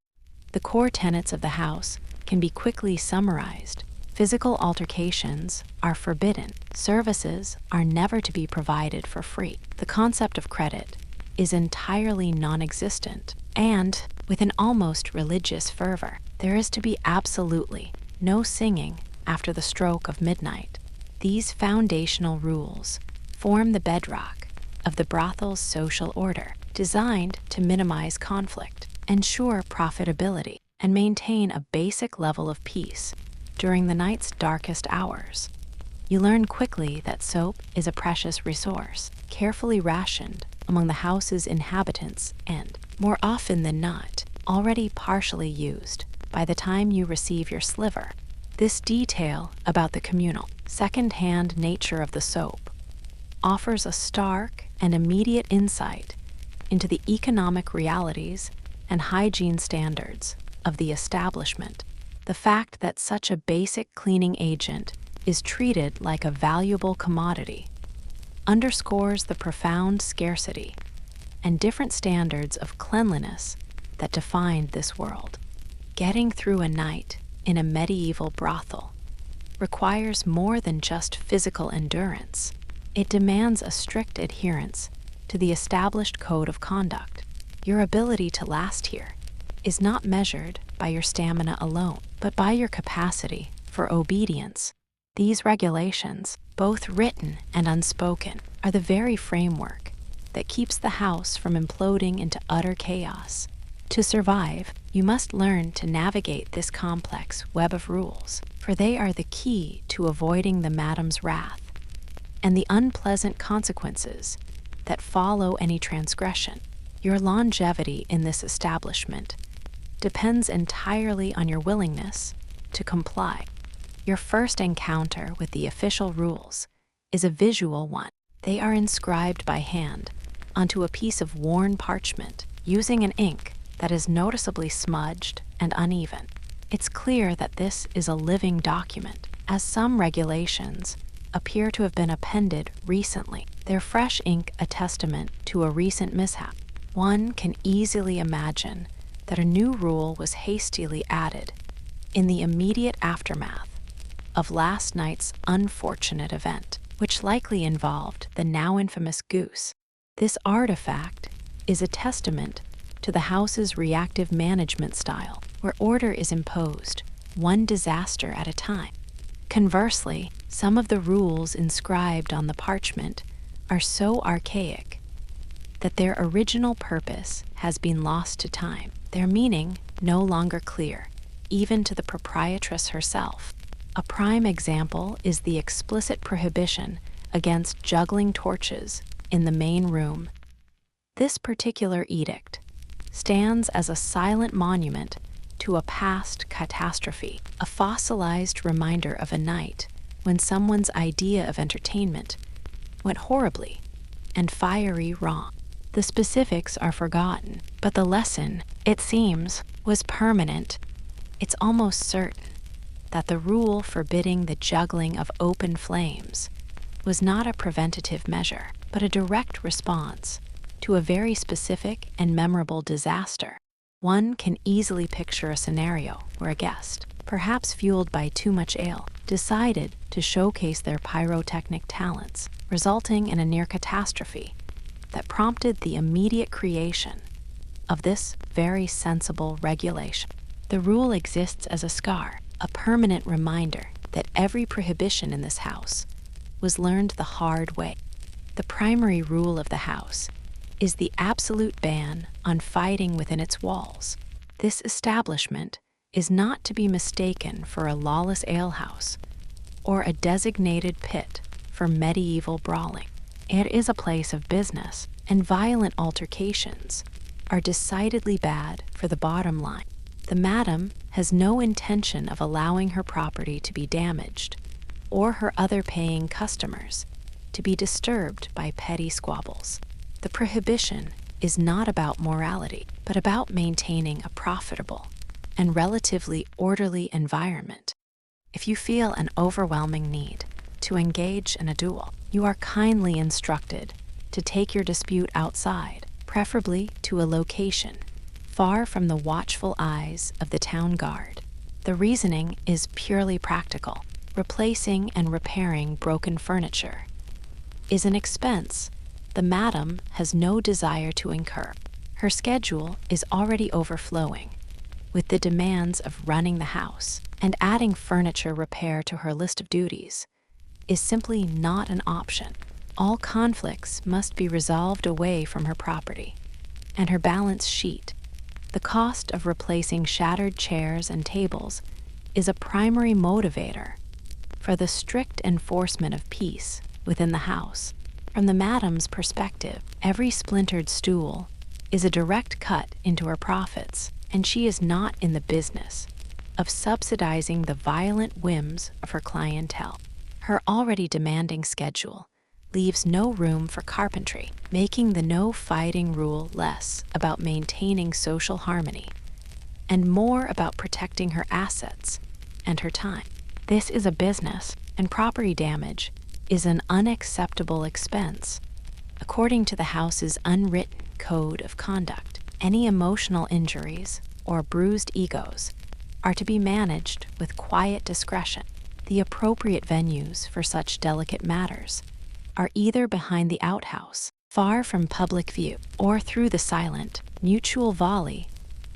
The core tenets of the house can be quickly summarized. Physical altercations are forbidden. Services are never to be provided for free. The concept of credit is entirely non-existent. And, with an almost religious fervor, there is to be absolutely no singing after the stroke of midnight. These foundational rules form the bedrock of the brothel's social order, designed to minimize conflict, ensure profitability, and maintain a basic level of peace during the night's darkest hours. You learn quickly that soap is a precious resource, carefully rationed among the house's inhabitants and, more often than not, already partially used by the time you receive your sliver. This detail about the communal, second-hand nature of the soap offers a stark and immediate insight into the economic realities and hygiene standards of the establishment. The fact that such a basic cleaning agent is treated like a valuable commodity underscores the profound scarcity and different standards of cleanliness that defined this world. Getting through a night in a medieval brothel requires more than just physical endurance. It demands a strict adherence to the established code of conduct. Your ability to last here is not measured by your stamina alone, but by your capacity for obedience. These regulations, both written and unspoken, are the very framework that keeps the house from imploding into utter chaos. To survive, you must learn to navigate this complex web of rules, for they are the key to avoiding the madam's wrath and the unpleasant consequences that follow any transgression. Your longevity in this establishment depends entirely on your willingness to comply. Your first encounter with the official rules is a visual one. They are inscribed by hand onto a piece of worn parchment using an ink that is noticeably smudged and uneven. It's clear that this is a living document, as some regulations appear to have been appended recently, their fresh ink a testament to a recent mishap. One can easily imagine that a new rule was hastily added in the immediate aftermath of last night's unfortunate event, which likely involved the now infamous goose. This artifact is a testament to the house's reactive management style, where order is imposed one disaster at a time. Conversely, some of the rules inscribed on the parchment are so archaic that their original purpose has been lost to time, their meaning no longer clear, even to the proprietress herself. A prime example is the explicit prohibition against juggling torches in the main room. This particular edict stands as a silent monument to a past catastrophe, a fossilized reminder of a night when someone's idea of entertainment went horribly and fiery wrong. The specifics are forgotten, but the lesson, it seems, was permanent. It's almost certain that the rule forbidding the juggling of open flames was not a preventative measure, but a direct response to a very specific and memorable disaster. One can easily picture a scenario where a guest, perhaps fueled by too much ale, decided to showcase their pyrotechnic talents, resulting in a near catastrophe that prompted the immediate creation of this very sensible regulation. The rule exists as a scar, a permanent reminder that every prohibition in this house was learned the hard way. The primary rule of the house is the absolute ban on fighting within its walls. This establishment is not to be mistaken for a lawless alehouse or a designated pit for medieval brawling. It is a place of business, and violent altercations are decidedly bad for the bottom line. The madam has no intention of allowing her property to be damaged or her other paying customers to be disturbed by petty squabbles. The prohibition is not about morality, but about maintaining a profitable and relatively orderly environment. If you feel an overwhelming need to engage in a duel, you are kindly instructed to take your dispute outside, preferably to a location far from the watchful eyes of the town guard. The reasoning is purely practical. Replacing and repairing broken furniture is an expense the madam has no desire to incur. Her schedule is already overflowing with the demands of running the house, and adding furniture repair to her list of duties is simply not an option. All conflicts must be resolved away from her property and her balance sheet. The cost of replacing shattered chairs and tables is a primary motivator for the strict enforcement of peace within the house. From the madam's perspective, every splintered stool is a direct cut into her profits, and she is not in the business of subsidizing the violent whims of her clientele. Her already demanding schedule leaves no room for carpentry, making the no fighting rule less about maintaining social harmony and more about protecting her assets and her time. This is a business, and property damage is an unacceptable expense. According to the house's unwritten code of conduct, any emotional injuries or bruised egos are to be managed with quiet discretion. The appropriate venues for such delicate matters are either behind the outhouse, far from public view, or through the silent, mutual volley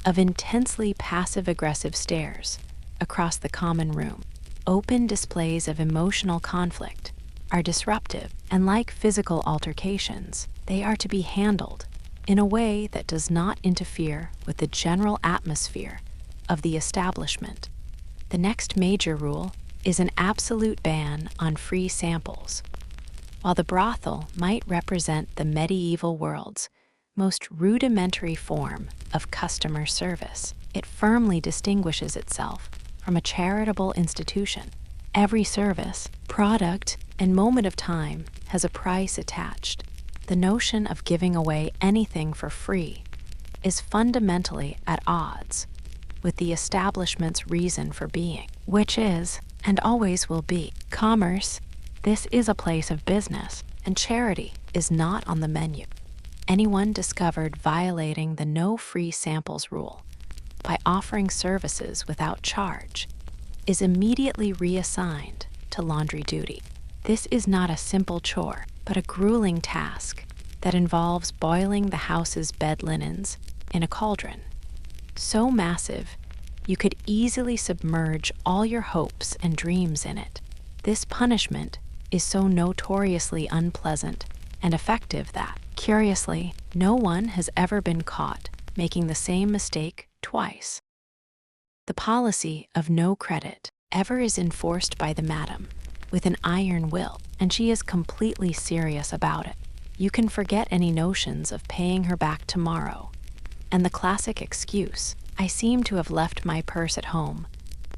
of intensely passive-aggressive stares across the common room. Open displays of emotional conflict are disruptive, and like physical altercations, they are to be handled in a way that does not interfere with the general atmosphere of the establishment. The next major rule is an absolute ban on free samples, While the brothel might represent the medieval world's most rudimentary form of customer service, it firmly distinguishes itself from a charitable institution. Every service, product, and moment of time has a price attached. The notion of giving away anything for free is fundamentally at odds with the establishment's reason for being, which is, and always will be, commerce. This is a place of business, and charity is not on the menu. Anyone discovered violating the no free samples rule by offering services without charge is immediately reassigned to laundry duty. This is not a simple chore, but a grueling task that involves boiling the house's bed linens in a cauldron so massive you could easily submerge all your hopes and dreams in it. This punishment is so notoriously unpleasant and effective that, curiously, no one has ever been caught making the same mistake twice. The policy of no credit ever is enforced by the madam with an iron will, and she is completely serious about it. You can forget any notions of paying her back tomorrow, and the classic excuse, "I seem to have left my purse at home,"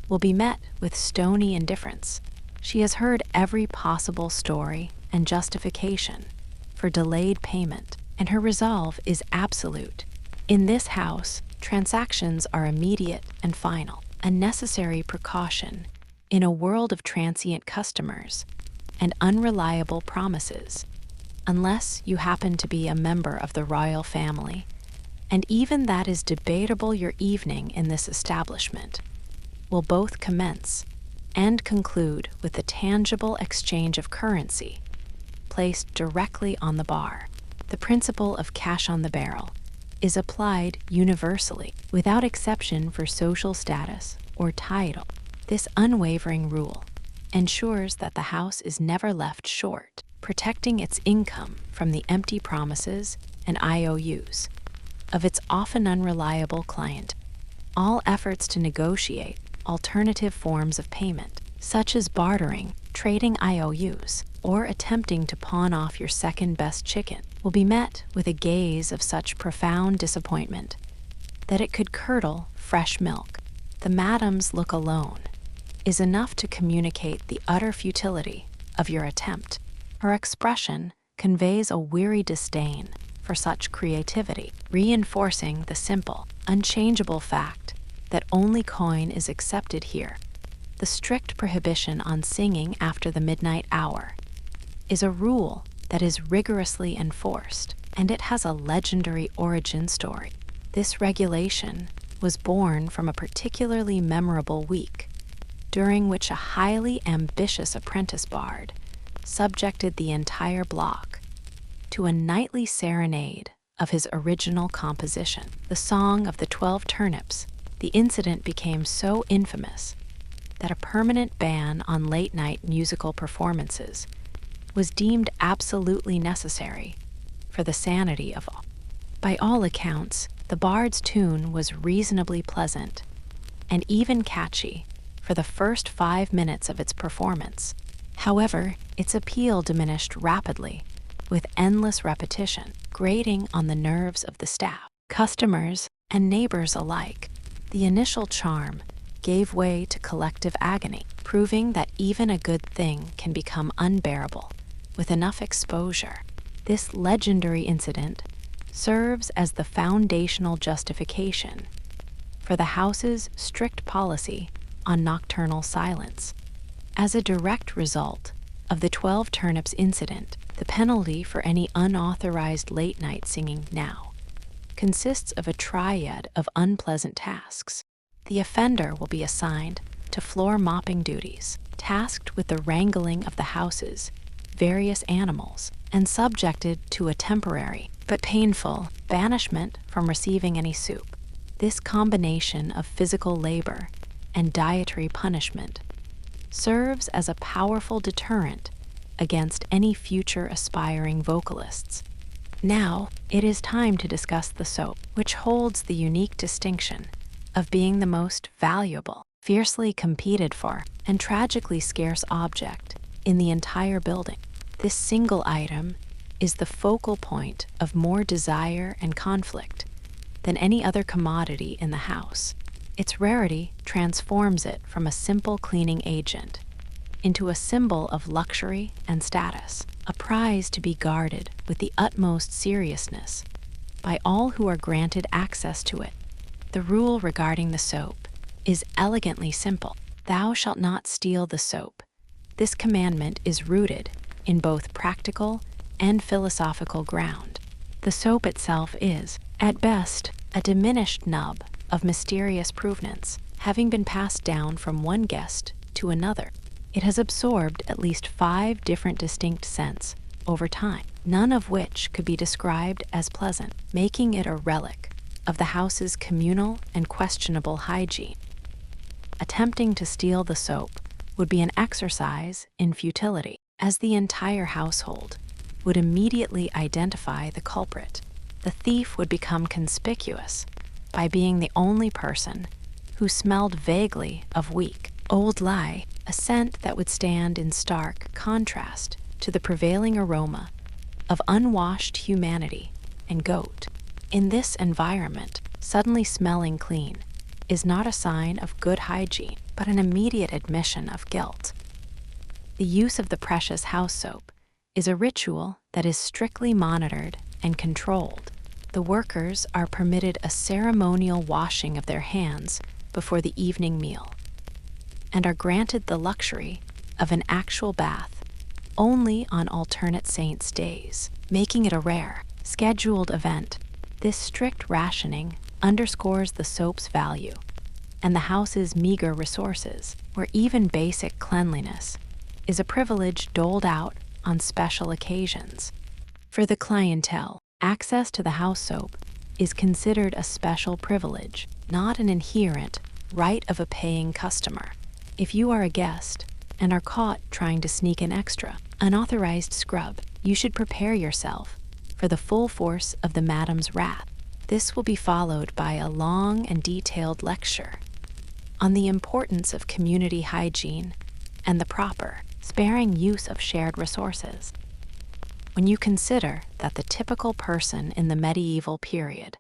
will be met with stony indifference. She has heard every possible story and justification for delayed payment, and her resolve is absolute. In this house, transactions are immediate and final, a necessary precaution in a world of transient customers and unreliable promises, unless you happen to be a member of the royal family, and even that is debatable. Your evening in this establishment will both commence and conclude with the tangible exchange of currency placed directly on the bar. The principle of cash on the barrel is applied universally, without exception for social status or title. This unwavering rule ensures that the house is never left short, protecting its income from the empty promises and IOUs of its often unreliable client. All efforts to negotiate alternative forms of payment, such as bartering, trading IOUs, or attempting to pawn off your second-best chicken, will be met with a gaze of such profound disappointment that it could curdle fresh milk. The madam's look alone is enough to communicate the utter futility of your attempt. Her expression conveys a weary disdain for such creativity, reinforcing the simple, unchangeable fact that only coin is accepted here. The strict prohibition on singing after the midnight hour is a rule that is rigorously enforced, and it has a legendary origin story. This regulation was born from a particularly memorable week, during which a highly ambitious apprentice bard subjected the entire block to a nightly serenade of his original composition, the Song of the 12 Turnips. The incident became so infamous that a permanent ban on late-night musical performances was deemed absolutely necessary for the sanity of all. By all accounts, the bard's tune was reasonably pleasant and even catchy for the first 5 minutes of its performance. However, its appeal diminished rapidly with endless repetition, grating on the nerves of the staff, customers, and neighbors alike. The initial charm gave way to collective agony, proving that even a good thing can become unbearable with enough exposure. This legendary incident serves as the foundational justification for the house's strict policy on nocturnal silence. As a direct result of the 12 Turnips incident, the penalty for any unauthorized late-night singing now consists of a triad of unpleasant tasks. The offender will be assigned to floor mopping duties, tasked with the wrangling of the house's various animals, and subjected to a temporary but painful banishment from receiving any soup. This combination of physical labor and dietary punishment serves as a powerful deterrent against any future aspiring vocalists. Now, it is time to discuss the soap, which holds the unique distinction of being the most valuable, fiercely competed for, and tragically scarce object in the entire building. This single item is the focal point of more desire and conflict than any other commodity in the house. Its rarity transforms it from a simple cleaning agent into a symbol of luxury and status, a prize to be guarded with the utmost seriousness by all who are granted access to it. The rule regarding the soap is elegantly simple. Thou shalt not steal the soap. This commandment is rooted in both practical and philosophical ground. The soap itself is, at best, a diminished nub of mysterious provenance, having been passed down from one guest to another. It has absorbed at least 5 different distinct scents over time, none of which could be described as pleasant, making it a relic of the house's communal and questionable hygiene. Attempting to steal the soap would be an exercise in futility, as the entire household would immediately identify the culprit. The thief would become conspicuous by being the only person who smelled vaguely of weak old lye, a scent that would stand in stark contrast to the prevailing aroma of unwashed humanity and goat. In this environment, suddenly smelling clean is not a sign of good hygiene, but an immediate admission of guilt. The use of the precious house soap is a ritual that is strictly monitored and controlled. The workers are permitted a ceremonial washing of their hands before the evening meal, and are granted the luxury of an actual bath only on alternate saints' days, making it a rare, scheduled event. This strict rationing underscores the soap's value and the house's meager resources, where even basic cleanliness is a privilege doled out on special occasions. For the clientele, access to the house soap is considered a special privilege, not an inherent right of a paying customer. If you are a guest and are caught trying to sneak an extra, unauthorized scrub, you should prepare yourself for the full force of the madam's wrath. This will be followed by a long and detailed lecture on the importance of community hygiene and the proper, sparing use of shared resources. When you consider that the typical person in the medieval period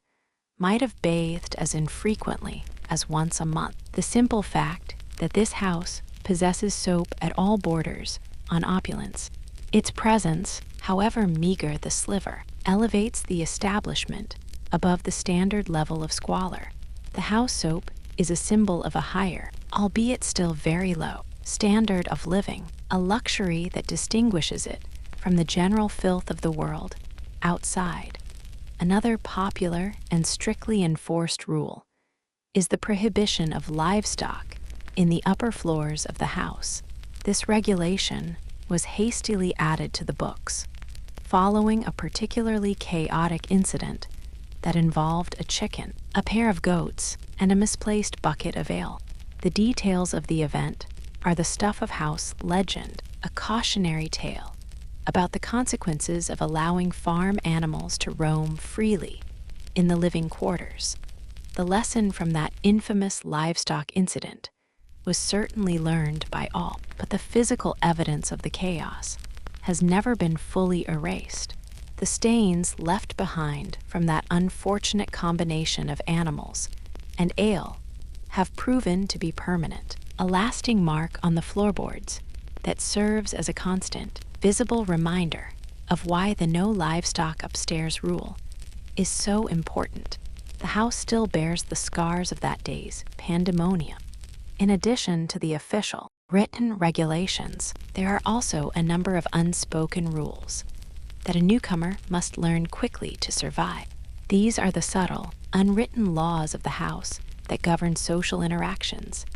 might have bathed as infrequently as once a month, the simple fact that this house possesses soap at all borders on opulence, its presence, however meager the sliver, elevates the establishment above the standard level of squalor. The house soap is a symbol of a higher, albeit still very low, standard of living, a luxury that distinguishes it from the general filth of the world outside. Another popular and strictly enforced rule is the prohibition of livestock in the upper floors of the house. This regulation was hastily added to the books, following a particularly chaotic incident that involved a chicken, a pair of goats, and a misplaced bucket of ale. The details of the event are the stuff of house legend, a cautionary tale about the consequences of allowing farm animals to roam freely in the living quarters. The lesson from that infamous livestock incident was certainly learned by all, but the physical evidence of the chaos has never been fully erased. The stains left behind from that unfortunate combination of animals and ale have proven to be permanent, a lasting mark on the floorboards that serves as a constant, visible reminder of why the no livestock upstairs rule is so important. The house still bears the scars of that day's pandemonium. In addition to the official, written regulations, there are also a number of unspoken rules that a newcomer must learn quickly to survive. These are the subtle, unwritten laws of the house that govern social interactions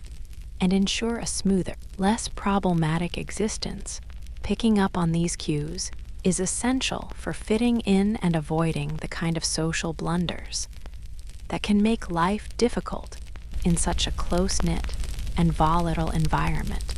and ensure a smoother, less problematic existence. Picking up on these cues is essential for fitting in and avoiding the kind of social blunders that can make life difficult in such a close-knit and volatile environment.